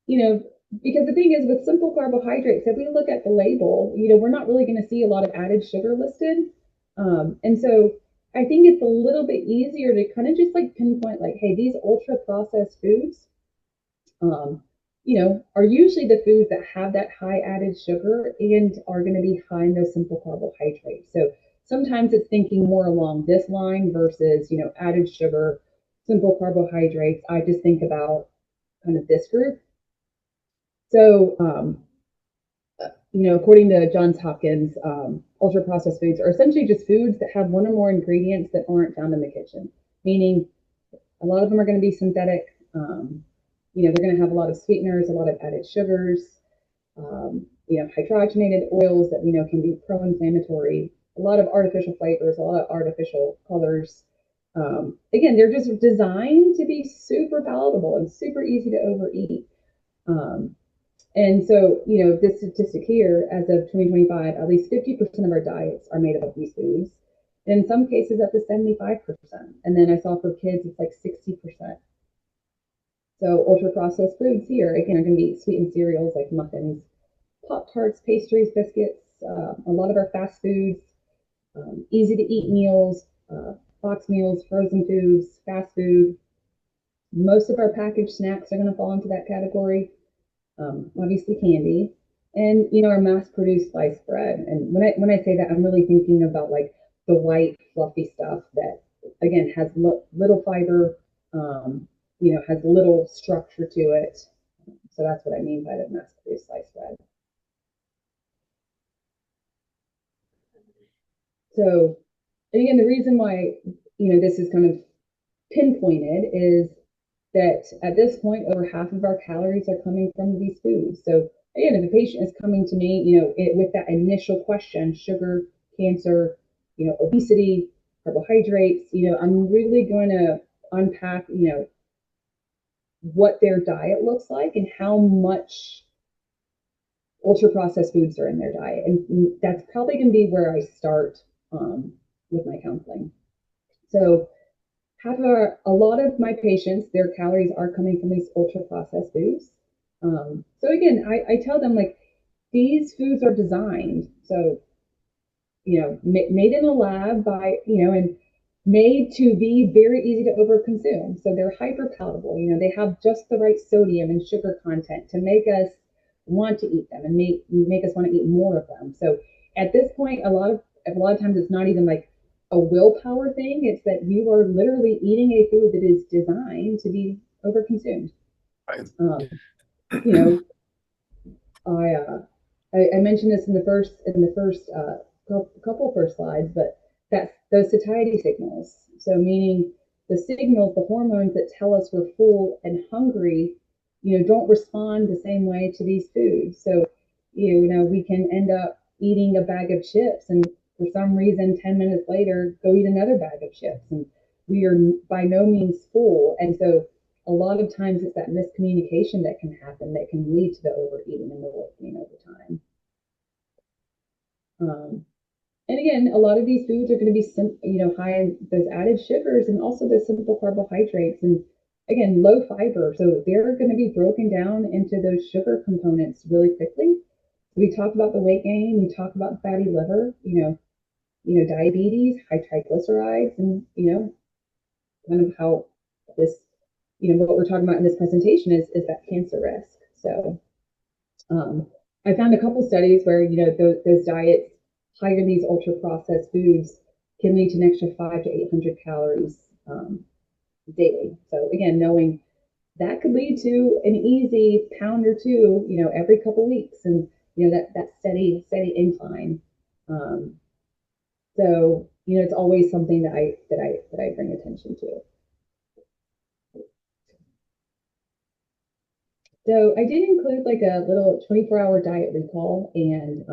because the thing is with simple carbohydrates, if we look at the label, we're not really going to see a lot of added sugar listed. And so I think it's a little bit easier to kind of just like pinpoint like, hey, these ultra processed foods, are usually the foods that have that high added sugar and are going to be high in those simple carbohydrates. So sometimes it's thinking more along this line versus, added sugar, simple carbohydrates. I just think about kind of this group. So, according to Johns Hopkins, ultra processed foods are essentially just foods that have one or more ingredients that aren't found in the kitchen, meaning a lot of them are going to be synthetic. They're going to have a lot of sweeteners, a lot of added sugars, hydrogenated oils that we know can be pro-inflammatory, a lot of artificial flavors, a lot of artificial colors. Again, they're just designed to be super palatable and super easy to overeat. And so, this statistic here, as of 2025, at least 50% of our diets are made up of these foods. And in some cases, up to 75%. And then I saw for kids, it's like 60%. So ultra processed foods here, again, are going to be sweetened cereals like muffins, Pop-Tarts, pastries, biscuits, a lot of our fast foods, easy to eat meals, box meals, frozen foods, fast food. Most of our packaged snacks are going to fall into that category. Obviously candy, and our mass-produced sliced bread. And when I say that, I'm really thinking about like the white fluffy stuff that again has little fiber, has little structure to it. So that's what I mean by the mass-produced sliced bread. So, and again, the reason why this is kind of pinpointed is that at this point, over half of our calories are coming from these foods. So again, if a patient is coming to me, with that initial question, sugar, cancer, obesity, carbohydrates, I'm really going to unpack, what their diet looks like and how much ultra processed foods are in their diet. And that's probably going to be where I start with my counseling. So a lot of my patients, their calories are coming from these ultra processed foods. So again, I tell them like these foods are designed, so made in a lab by and made to be very easy to overconsume. So they're hyper palatable. They have just the right sodium and sugar content to make us want to eat them and make us want to eat more of them. So at this point, a lot of times it's not even like a willpower thing. It's that you are literally eating a food that is designed to be overconsumed. Right. I mentioned this in the first couple first slides, but that's those satiety signals. So meaning the signals, the hormones that tell us we're full and hungry, don't respond the same way to these foods. So we can end up eating a bag of chips and for some reason 10 minutes later go eat another bag of chips, and we are by no means full. And so a lot of times it's that miscommunication that can happen that can lead to the overeating and the weight gain over time. And again, a lot of these foods are going to be high in those added sugars and also the simple carbohydrates, and again, low fiber. So they're going to be broken down into those sugar components really quickly. We talk about the weight gain, we talk about fatty liver. diabetes, high triglycerides, and, kind of how this, what we're talking about in this presentation is that cancer risk. So I found a couple studies where, those diets higher in these ultra processed foods can lead to an extra 500 to 800 calories daily. So again, knowing that could lead to an easy pound or two, every couple weeks, and that steady incline. Um, so it's always something that I bring attention to. So I did include like a little 24-hour diet recall, and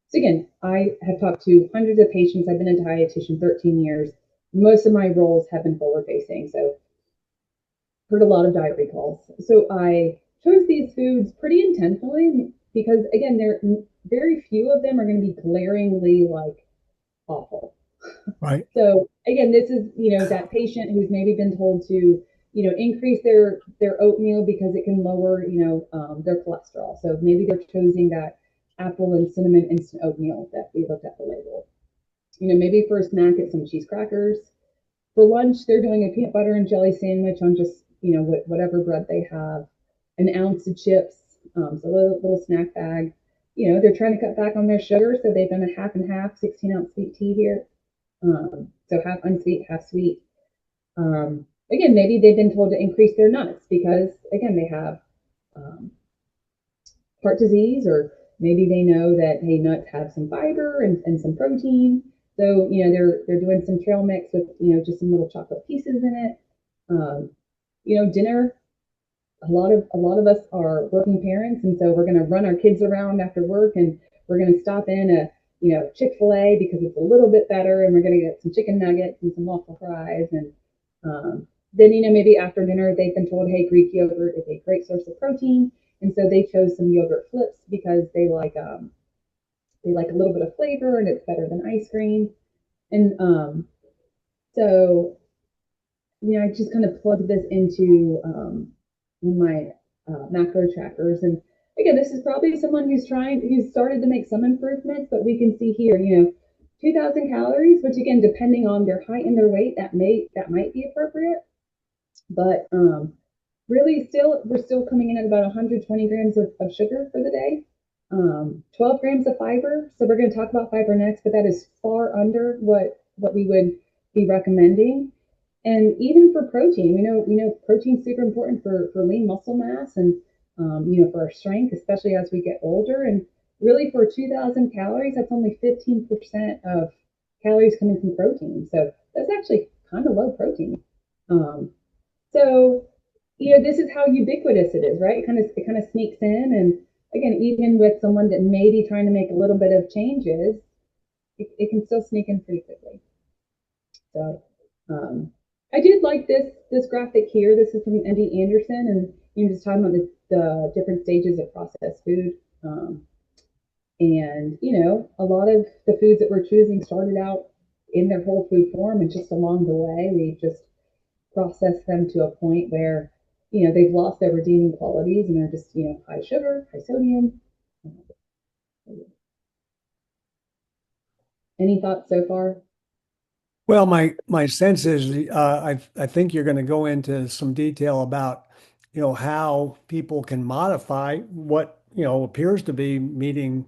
so again, I have talked to hundreds of patients. I've been a dietitian 13 years. Most of my roles have been forward facing, so heard a lot of diet recalls. So I chose these foods pretty intentionally because, again, there very few of them are going to be glaringly like awful. Right. So again, this is that patient who's maybe been told to increase their oatmeal because it can lower their cholesterol. So maybe they're choosing that apple and cinnamon instant oatmeal that we looked at the label. Maybe for a snack it's some cheese crackers. For lunch, they're doing a peanut butter and jelly sandwich on just whatever bread they have, an ounce of chips, so a little snack bag. They're trying to cut back on their sugar, so they've done a half and half 16-ounce sweet tea here. So half unsweet, half sweet. Again, maybe they've been told to increase their nuts because, again, they have um, heart disease, or maybe they know that, hey, nuts have some fiber and some protein. So, they're doing some trail mix with, just some little chocolate pieces in it. Dinner, a lot of us are working parents, and so we're going to run our kids around after work, and we're going to stop in a Chick-fil-A because it's a little bit better, and we're going to get some chicken nuggets and some waffle fries, and then maybe after dinner they've been told, hey, Greek yogurt is a great source of protein, and so they chose some yogurt flips because they like a little bit of flavor and it's better than ice cream, and so I just kind of plugged this into my macro trackers. And again, this is probably someone who's started to make some improvements, but we can see here, 2,000 calories, which again, depending on their height and their weight, that might be appropriate. But really, we're still coming in at about 120 grams of sugar for the day, 12 grams of fiber. So we're going to talk about fiber next, but that is far under what we would be recommending. And even for protein, we know protein's super important for lean muscle mass and for our strength, especially as we get older. And really, for 2,000 calories, that's only 15% of calories coming from protein. So that's actually kind of low protein. So this is how ubiquitous it is, right? It kind of sneaks in, and again, even with someone that may be trying to make a little bit of changes, it can still sneak in pretty quickly. So I did like this graphic here. This is from Andy Anderson, and just talking about the different stages of processed food. And a lot of the foods that we're choosing started out in their whole food form, and just along the way, we just processed them to a point where they've lost their redeeming qualities, and they're just high sugar, high sodium. Any thoughts so far? Well, my sense is I think you're going to go into some detail about how people can modify what appears to be meeting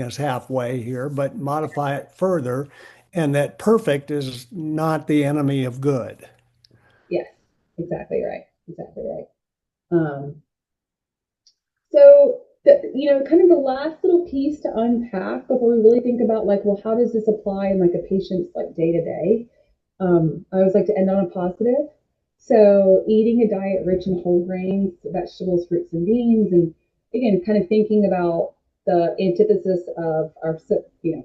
us halfway here, but modify it further, and that perfect is not the enemy of good. Yes, exactly right. Exactly right. So, kind of the last little piece to unpack before we really think about like, well, how does this apply in like a patient's like day to day? I always like to end on a positive. So, eating a diet rich in whole grains, vegetables, fruits, and beans, and again, kind of thinking about the antithesis of our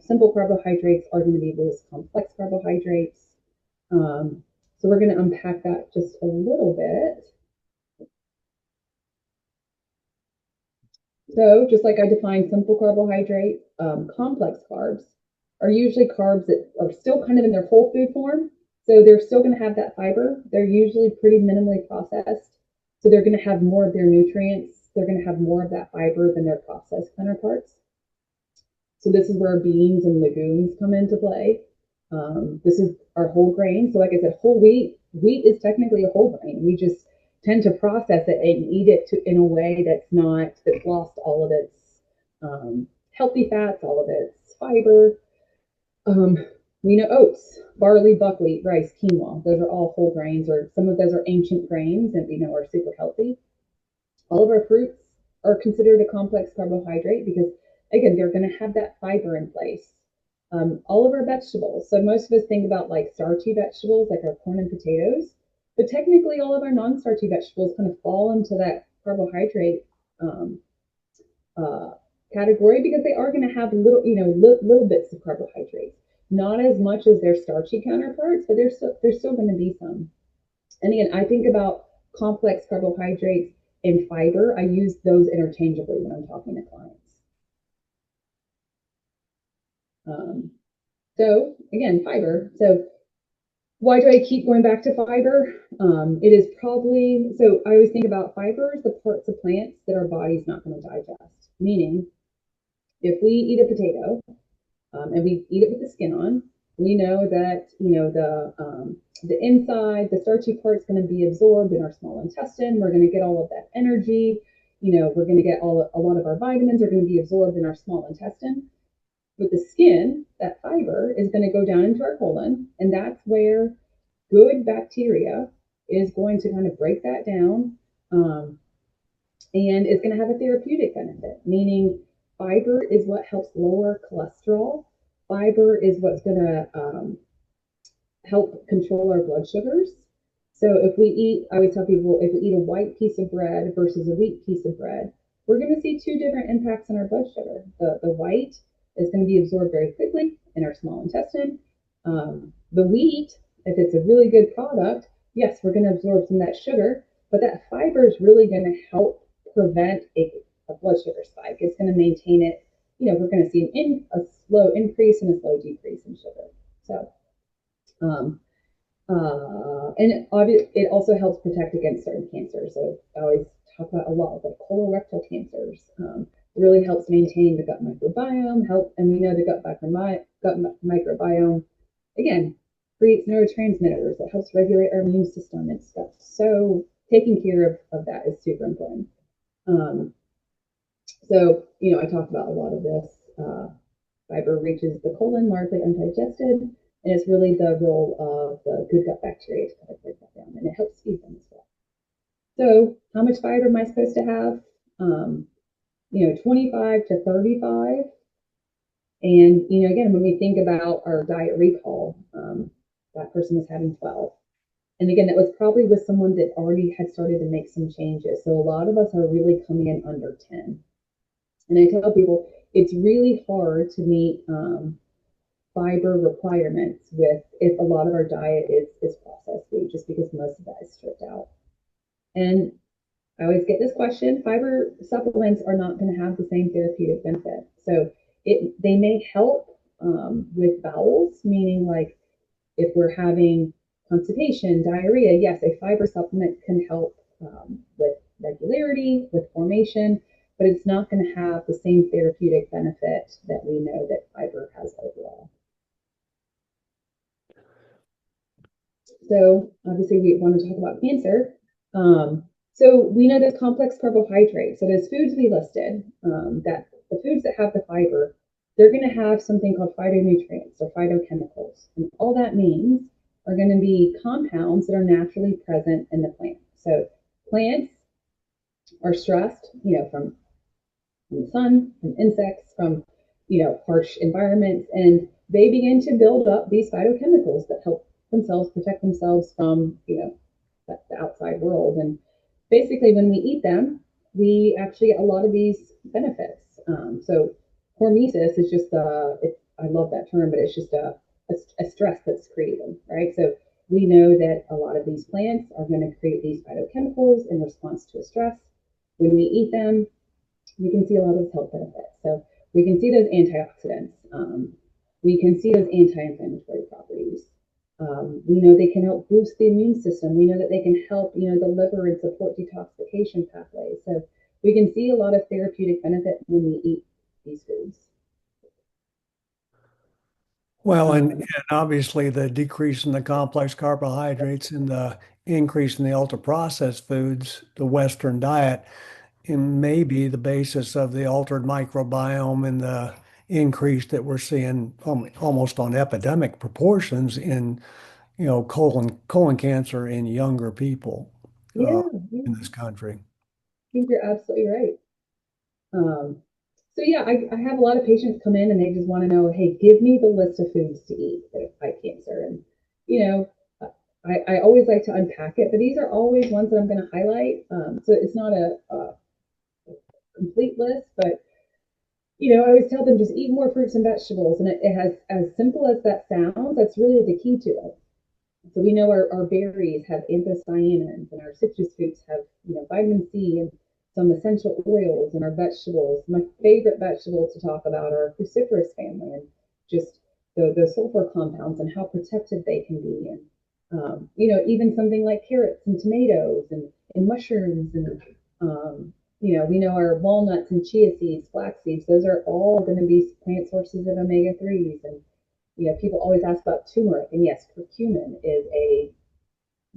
simple carbohydrates are going to be those complex carbohydrates. So we're going to unpack that just a little bit. So just like I defined simple carbohydrates, complex carbs are usually carbs that are still kind of in their whole food form. So they're still going to have that fiber. They're usually pretty minimally processed. So they're going to have more of their nutrients. They're going to have more of that fiber than their processed counterparts. So this is where beans and legumes come into play. This is our whole grain. So like I said, whole wheat. Wheat is technically a whole grain. We just tend to process it and eat it in a way that's lost all of its healthy fats, all of its fiber. Um, we know oats, barley, buckwheat, rice, quinoa. Those are all whole grains, or some of those are ancient grains that we know are super healthy. All of our fruits are considered a complex carbohydrate because, again, they're going to have that fiber in place. All of our vegetables. So most of us think about like starchy vegetables, like our corn and potatoes, but technically all of our non-starchy vegetables kind of fall into that carbohydrate um, uh, category because they are going to have little bits of carbohydrates. Not as much as their starchy counterparts, but there's still going to be some. And again, I think about complex carbohydrates and fiber. I use those interchangeably when I'm talking to clients. Um, so again, fiber. So why do I keep going back to fiber? It is probably, so I always think about fiber as the parts of plants that our body's not going to digest. Meaning, if we eat a potato and we eat it with the skin on, we know that the inside, the starchy part is going to be absorbed in our small intestine. We're going to get all of that energy. We're going to get a lot of our vitamins are going to be absorbed in our small intestine. But the skin, that fiber, is going to go down into our colon, and that's where good bacteria is going to kind of break that down, and it's going to have a therapeutic benefit, meaning fiber is what helps lower cholesterol. Fiber is what's going to help control our blood sugars. So I always tell people, if we eat a white piece of bread versus a wheat piece of bread, we're going to see two different impacts on our blood sugar. The white is going to be absorbed very quickly in our small intestine. The wheat, if it's a really good product, yes, we're going to absorb some of that sugar, but that fiber is really going to help prevent a blood sugar spike. It's going to maintain it. We're going to see a slow increase and a slow decrease in sugar. So, and it also helps protect against certain cancers. So I always talk about a lot of like colorectal cancers. Really helps maintain the gut microbiome. And we know the gut microbiome, again, creates neurotransmitters that helps regulate our immune system and stuff. So taking care of that is super important. So I talked about a lot of this. Fiber reaches the colon largely undigested, and it's really the role of the good gut bacteria to kind of break that down, and it helps feed them as well. So how much fiber am I supposed to have? 25 to 35. And, again, when we think about our diet recall, that person was having 12. And again, that was probably with someone that already had started to make some changes. So a lot of us are really coming in under 10. And I tell people it's really hard to meet fiber requirements if a lot of our diet is processed food, just because most of that is stripped out. And I always get this question: fiber supplements are not going to have the same therapeutic benefit. So they may help with bowels, meaning like if we're having constipation, diarrhea, yes, a fiber supplement can help with regularity, with formation, but it's not going to have the same therapeutic benefit that we know that fiber has overall. So obviously we want to talk about cancer. So we know there's complex carbohydrates. So those foods we listed, that the foods that have the fiber, they're going to have something called phytonutrients or phytochemicals. And all that means are going to be compounds that are naturally present in the plant. So plants are stressed, from the sun, from insects, from, harsh environments, and they begin to build up these phytochemicals that help themselves protect themselves from, the outside world. And basically, when we eat them, we actually get a lot of these benefits. So hormesis is just I love that term, but it's just a stress that's created, right? So we know that a lot of these plants are going to create these phytochemicals in response to a stress. When we eat them, we can see a lot of health benefits. So we can see those antioxidants. We can see those anti-inflammatory properties. We know they can help boost the immune system. We know that they can help, the liver and support detoxification pathways. So we can see a lot of therapeutic benefit when we eat these foods. Well, and Um, obviously the decrease in the complex carbohydrates and the increase in the ultra processed foods, the Western diet, it may be the basis of the altered microbiome and the increase that we're seeing almost on epidemic proportions in, colon cancer in younger people uh, yeah, yeah, in this country. I think you're absolutely right. Um, so yeah, I have a lot of patients come in and they just want to know, hey, give me the list of foods to eat that have fight cancer. And, you know, I always like to unpack it, but these are always ones that I'm going to highlight. So it's not a complete list, but I always tell them just eat more fruits and vegetables. And it has, as simple as that sounds, that's really the key to it. So we know our berries have anthocyanins, and our citrus fruits have vitamin C and some essential oils, and our vegetables. My favorite vegetable to talk about are cruciferous family, and just the sulfur compounds and how protective they can be, and even something like carrots and tomatoes and mushrooms, and we know our walnuts and chia seeds, flax seeds. Those are all going to be plant sources of omega 3s, and people always ask about turmeric, and yes, curcumin is a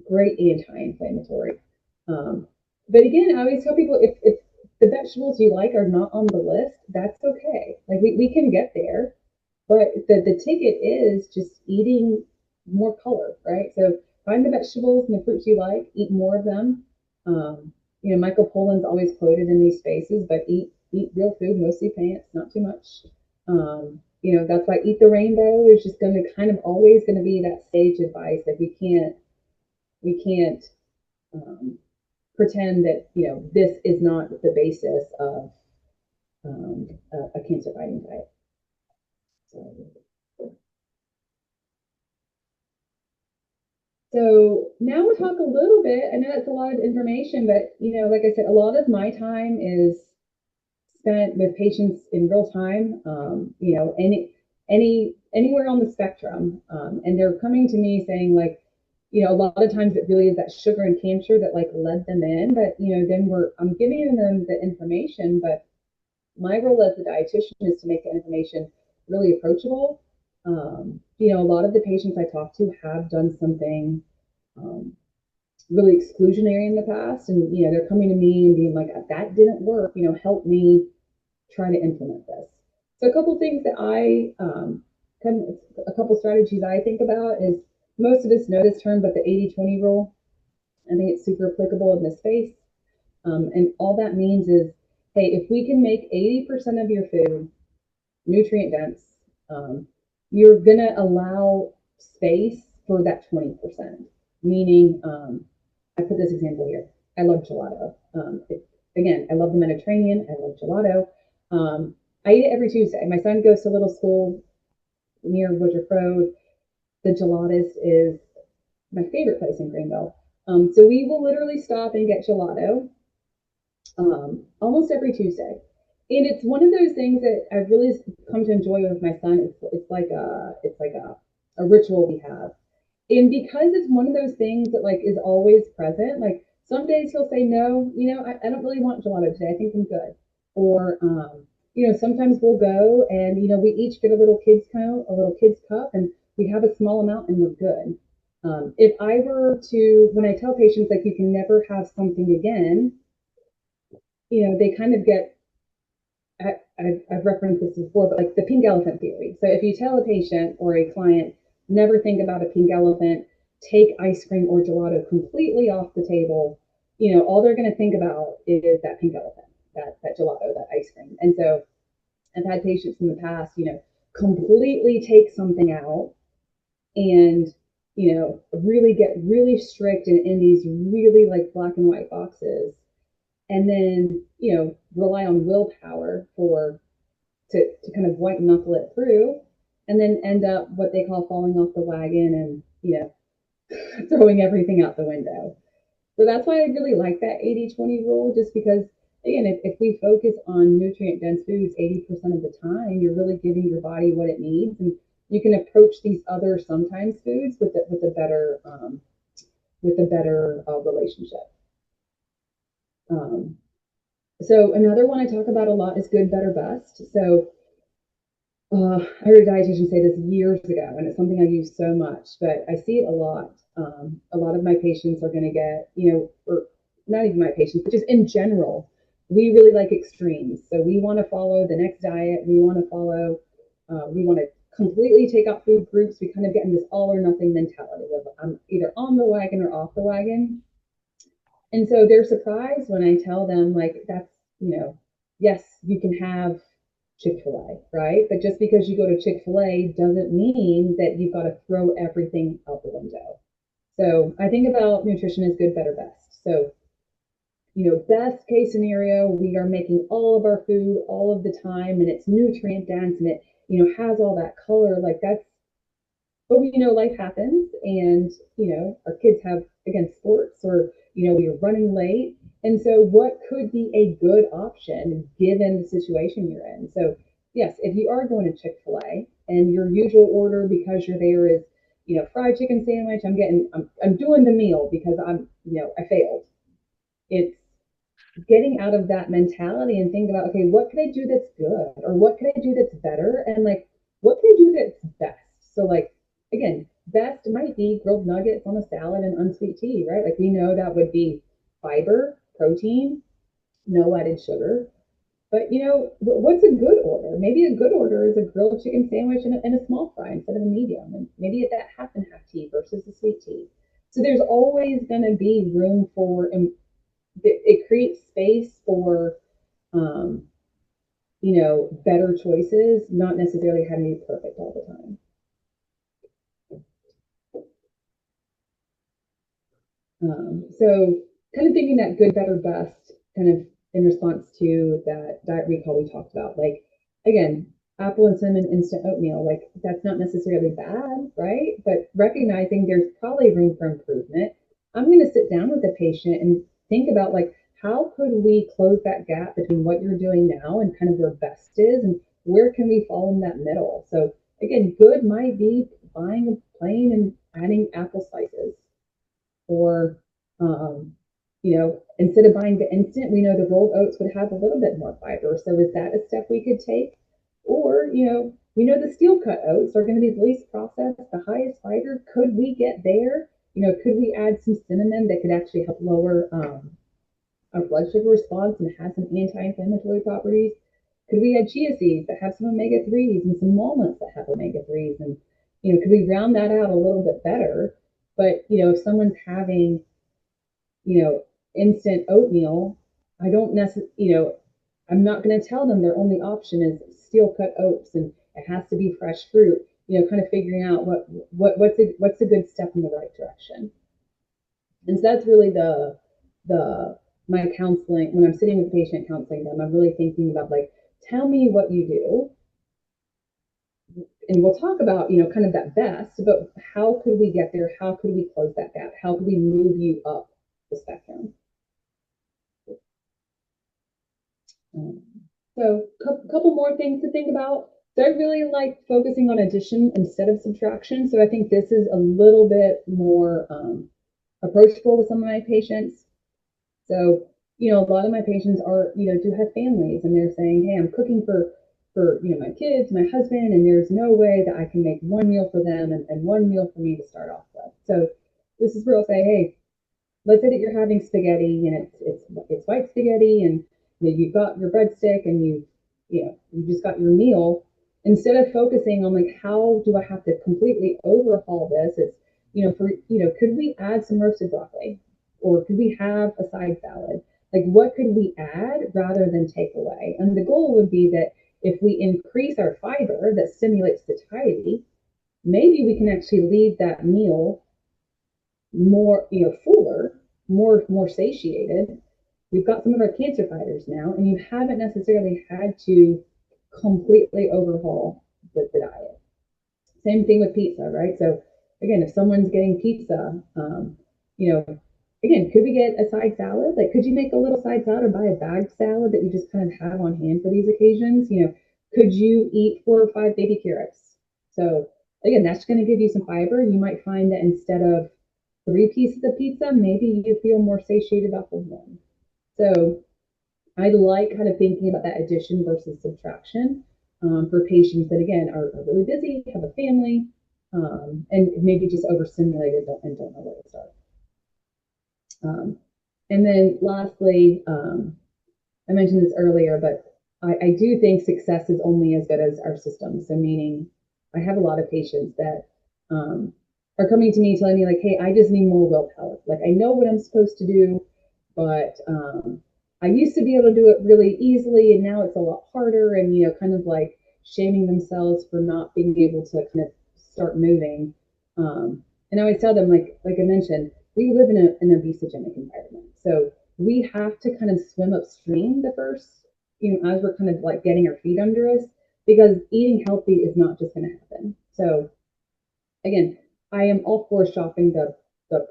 great anti-inflammatory. Um, but again, I always tell people if the vegetables you like are not on the list, that's okay. Like we can get there, but the ticket is just eating more color, right? So find the vegetables and the fruits you like, eat more of them. Michael Pollan's always quoted in these spaces, but eat real food, mostly plants, not too much. That's why eat the rainbow is just going to kind of always going to be that sage advice that we can't um, pretend that this is not the basis of a cancer fighting diet. So, now we'll talk a little bit. I know that's a lot of information, but like I said, a lot of my time is spent with patients in real time. Anywhere on the spectrum, and they're coming to me saying like, a lot of times it really is that sugar and cancer that like led them in, but then I'm giving them the information, but my role as a dietitian is to make the information really approachable. A lot of the patients I talk to have done something um, really exclusionary in the past, and they're coming to me and being like, that didn't work, help me try to implement this. So a couple things that I kind of a couple strategies I think about is, most of us know this term, but the 80-20 rule. I think it's super applicable in this space. And all that means is, hey, if we can make 80% of your food nutrient dense, um, you're going to allow space for that 20%. Meaning, I put this example here. I love gelato. Again, I love the Mediterranean. I love gelato. I eat it every Tuesday. My son goes to little school near Woodruff Road. The gelatis is my favorite place in Greenville. So we will literally stop and get gelato almost every Tuesday. And it's one of those things that I've really come to enjoy with my son. It's like a ritual we have. And because it's one of those things that like is always present, like some days he'll say, no, I don't really want gelato today. I think I'm good. Or, sometimes we'll go and, we each get a little kid's cup, and we have a small amount and we're good. If I were to, when I tell patients like you can never have something again, they kind of get, I've referenced this before, but like the pink elephant theory. So if you tell a patient or a client, never think about a pink elephant, take ice cream or gelato completely off the table, all they're going to think about is that pink elephant, that gelato, that ice cream. And so I've had patients in the past, completely take something out and, really get really strict in these really like black and white boxes, and then rely on willpower to kind of white knuckle it through, and then end up what they call falling off the wagon, and throwing everything out the window. So that's why I really like that 80-20 rule, just because again, if we focus on nutrient dense foods 80% of the time, you're really giving your body what it needs, and you can approach these other sometimes foods with a better relationship. Um, So another one I talk about a lot is good, better, best. So I heard a dietitian say this years ago, and it's something I use so much, but I see it a lot. A lot of my patients are going to get, or not even my patients, but just in general, we really like extremes. So we want to follow the next diet. We want to completely take out food groups. We kind of get in this all or nothing mentality of I'm either on the wagon or off the wagon. And so they're surprised when I tell them, like, that's, yes, you can have Chick-fil-A, right? But just because you go to Chick-fil-A doesn't mean that you've got to throw everything out the window. So I think about nutrition as good, better, best. So, best case scenario, we are making all of our food all of the time and it's nutrient dense and it, has all that color. Like that's, but we know life happens and, our kids have, again, sports or, you're running late. And so what could be a good option given the situation you're in? So yes, if you are going to Chick-fil-A and your usual order because you're there is, fried chicken sandwich, I'm doing the meal because I failed. It's getting out of that mentality and think about, okay, what can I do that's good? Or what can I do that's better? And like, what can I do that's best? So like, again, best might be grilled nuggets on a salad and unsweet tea, right? Like we know that would be fiber, protein, no added sugar. But what's a good order? Maybe a good order is a grilled chicken sandwich and a small fry instead of a medium. And maybe it's that half and half tea versus the sweet tea. So there's always going to be room for, it creates space for um, better choices, not necessarily having to be perfect all the time. So kind of thinking that good, better, best kind of in response to that diet recall we talked about. Like, again, apple and cinnamon instant oatmeal, like that's not necessarily bad, right? But recognizing there's probably room for improvement. I'm going to sit down with the patient and think about like, how could we close that gap between what you're doing now and kind of where best is and where can we fall in that middle? So again, good might be buying a plain and adding apple slices or instead of buying the instant, we know the rolled oats would have a little bit more fiber. So is that a step we could take? Or, we know the steel cut oats are going to be the least processed, the highest fiber. Could we get there? Could we add some cinnamon that could actually help lower our blood sugar response and have some anti-inflammatory properties? Could we add chia seeds that have some omega-3s and some walnuts that have omega-3s? And, could we round that out a little bit better? But, if someone's having, instant oatmeal, I don't necessarily, I'm not going to tell them their only option is steel cut oats and it has to be fresh fruit, kind of figuring out what's a good step in the right direction. And so that's really the my counseling when I'm sitting with the patient counseling them, I'm really thinking about like, tell me what you do. And we'll talk about, kind of that best, but how could we get there? How could we close that gap? How could we move you up the spectrum? So a couple more things to think about. So I really like focusing on addition instead of subtraction. So I think this is a little bit more approachable with some of my patients. So, a lot of my patients are, do have families and they're saying, hey, I'm cooking for, my kids, my husband, and there's no way that I can make one meal for them and one meal for me to start off with. So this is where I'll say, hey, let's say that you're having spaghetti and it's white spaghetti and you've got your breadstick and you just got your meal. Instead of focusing on like how do I have to completely overhaul this, it's could we add some roasted broccoli or could we have a side salad? Like what could we add rather than take away? And the goal would be that if we increase our fiber that stimulates satiety, maybe we can actually leave that meal more, fuller, more satiated. We've got some of our cancer fighters now, and you haven't necessarily had to completely overhaul the diet. Same thing with pizza, right? So again, if someone's getting pizza, again, could we get a side salad? Like, could you make a little side salad or buy a bagged salad that you just kind of have on hand for these occasions? Could you eat 4 or 5 baby carrots? So again, that's going to give you some fiber. You might find that instead of 3 pieces of pizza, maybe you feel more satiated off of one. So I like kind of thinking about that addition versus subtraction. for patients that, again, are really busy, have a family, and maybe just overstimulated and don't know where to start. And then lastly, I mentioned this earlier, but I do think success is only as good as our system. So meaning I have a lot of patients that are coming to me telling me like, hey, I just need more willpower. Like I know what I'm supposed to do, but I used to be able to do it really easily and now it's a lot harder, and kind of like shaming themselves for not being able to kind of start moving. And I always tell them, like I mentioned, we live in an obesogenic environment. So we have to kind of swim upstream the first, as we're kind of like getting our feet under us, because eating healthy is not just going to happen. So again, I am all for shopping the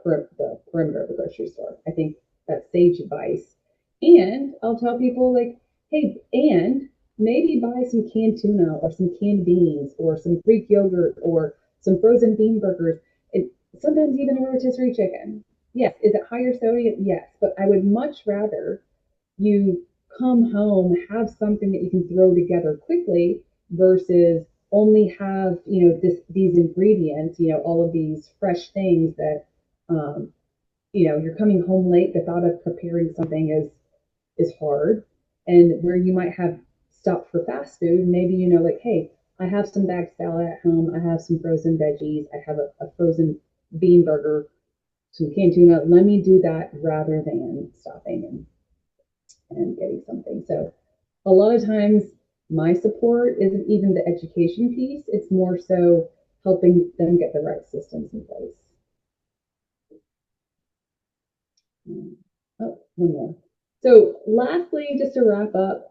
perimeter of the grocery store. I think that's sage advice. And I'll tell people like, hey, and maybe buy some canned tuna or some canned beans or some Greek yogurt or some frozen bean burgers, and sometimes even a rotisserie chicken. Yes, is it higher sodium? Yes, but I would much rather you come home, have something that you can throw together quickly versus only have, these ingredients, all of these fresh things that, you're coming home late. The thought of preparing something is hard. And where you might have stopped for fast food, maybe, like, hey, I have some bagged salad at home. I have some frozen veggies. I have a frozen bean burger, some canned tuna. Let me do that rather than stopping and getting something. So a lot of times my support isn't even the education piece, it's more so helping them get the right systems in place. Oh, one more. So lastly, just to wrap up,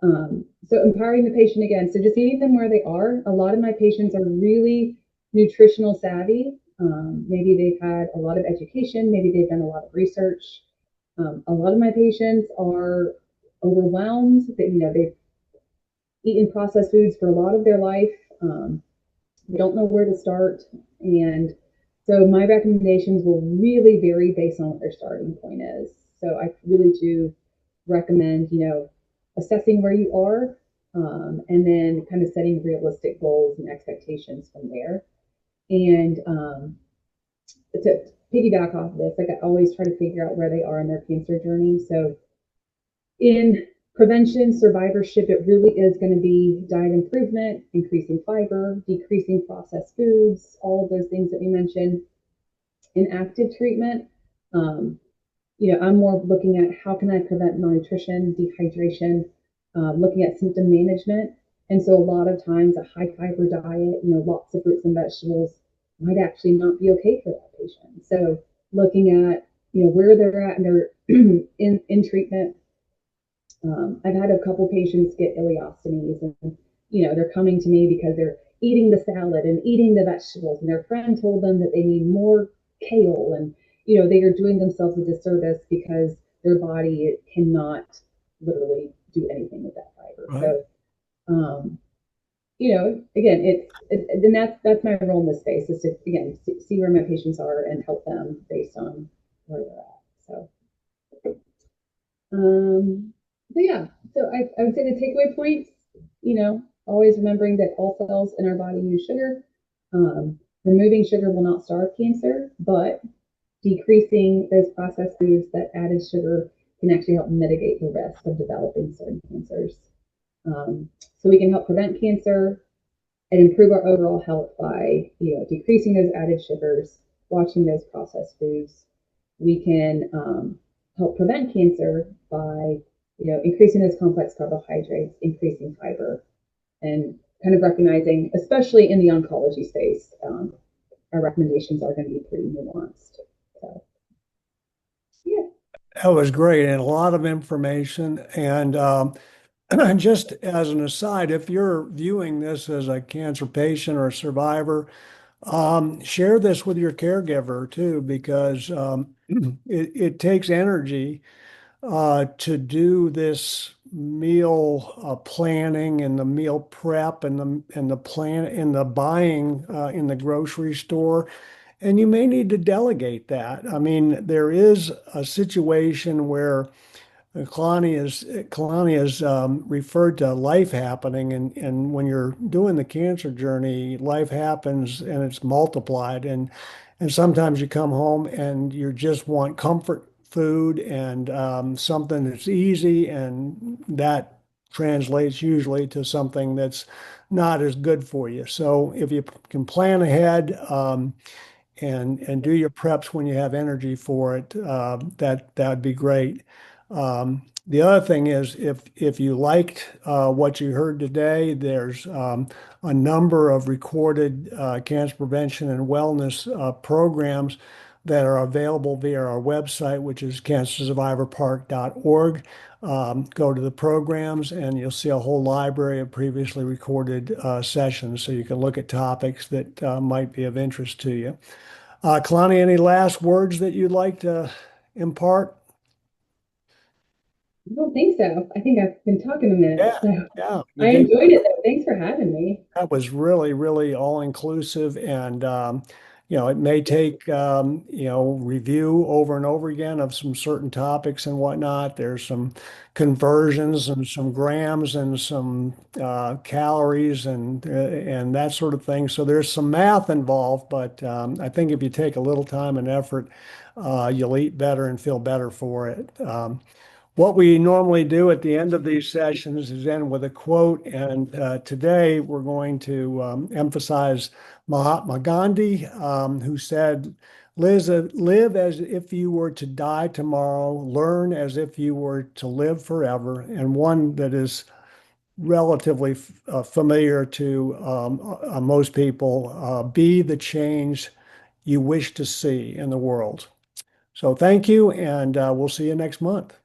so empowering the patient again. So just meeting them where they are. A lot of my patients are really nutritional savvy. Maybe they've had a lot of education. Maybe they've done a lot of research. A lot of my patients are overwhelmed. They've eaten processed foods for a lot of their life. They don't know where to start. And so my recommendations will really vary based on what their starting point is. So I really do recommend, assessing where you are, and then kind of setting realistic goals and expectations from there. And to piggyback off of this, like I always try to figure out where they are in their cancer journey. So in prevention, survivorship, it really is going to be diet improvement, increasing fiber, decreasing processed foods, all of those things that we mentioned. In active treatment, I'm more looking at how can I prevent malnutrition, dehydration, looking at symptom management. And so a lot of times a high fiber diet, lots of fruits and vegetables might actually not be okay for that patient. So looking at, where they're at and they're in treatment. I've had a couple patients get ileostomies, and they're coming to me because they're eating the salad and eating the vegetables, and their friend told them that they need more kale, and they are doing themselves a disservice because their body cannot literally do anything with that fiber. Right. So, again, and that's my role in this space, is to again see where my patients are and help them based on where they're at. So. So yeah, so I would say the takeaway points, always remembering that all cells in our body use sugar. Removing sugar will not starve cancer, but decreasing those processed foods that added sugar can actually help mitigate the risk of developing certain cancers. So we can help prevent cancer and improve our overall health by, decreasing those added sugars, watching those processed foods. We can help prevent cancer by, increasing those complex carbohydrates, increasing fiber, and kind of recognizing, especially in the oncology space, our recommendations are going to be pretty nuanced. So, yeah. That was great and a lot of information. And just as an aside, if you're viewing this as a cancer patient or a survivor, share this with your caregiver too, because it takes energy to do this meal planning and the meal prep and the plan and the buying in the grocery store. And you may need to delegate that. I mean, there is a situation where Kealanie is referred to life happening, and when you're doing the cancer journey, life happens and it's multiplied, and sometimes you come home and you just want comfort food and something that's easy, and that translates usually to something that's not as good for you. So if you can plan ahead. And do your preps when you have energy for it. That'd be great. The other thing is, if you liked what you heard today, there's a number of recorded cancer prevention and wellness programs that are available via our website, which is cancersurvivorpark.org. Go to the programs, and you'll see a whole library of previously recorded sessions, so you can look at topics that might be of interest to you. Kealanie, any last words that you'd like to impart? I don't think so. I think I've been talking a minute, Yeah, so yeah, you I gave enjoyed it though. Thanks for having me. that was really, really all inclusive, and it may take review over and over again of some certain topics and whatnot. There's some conversions and some grams and some calories and that sort of thing. So there's some math involved, but I think if you take a little time and effort, you'll eat better and feel better for it. What we normally do at the end of these sessions is end with a quote, and today we're going to emphasize Mahatma Gandhi, who said, live as if you were to die tomorrow, learn as if you were to live forever," and one that is relatively familiar to most people, be the change you wish to see in the world. So thank you, and we'll see you next month.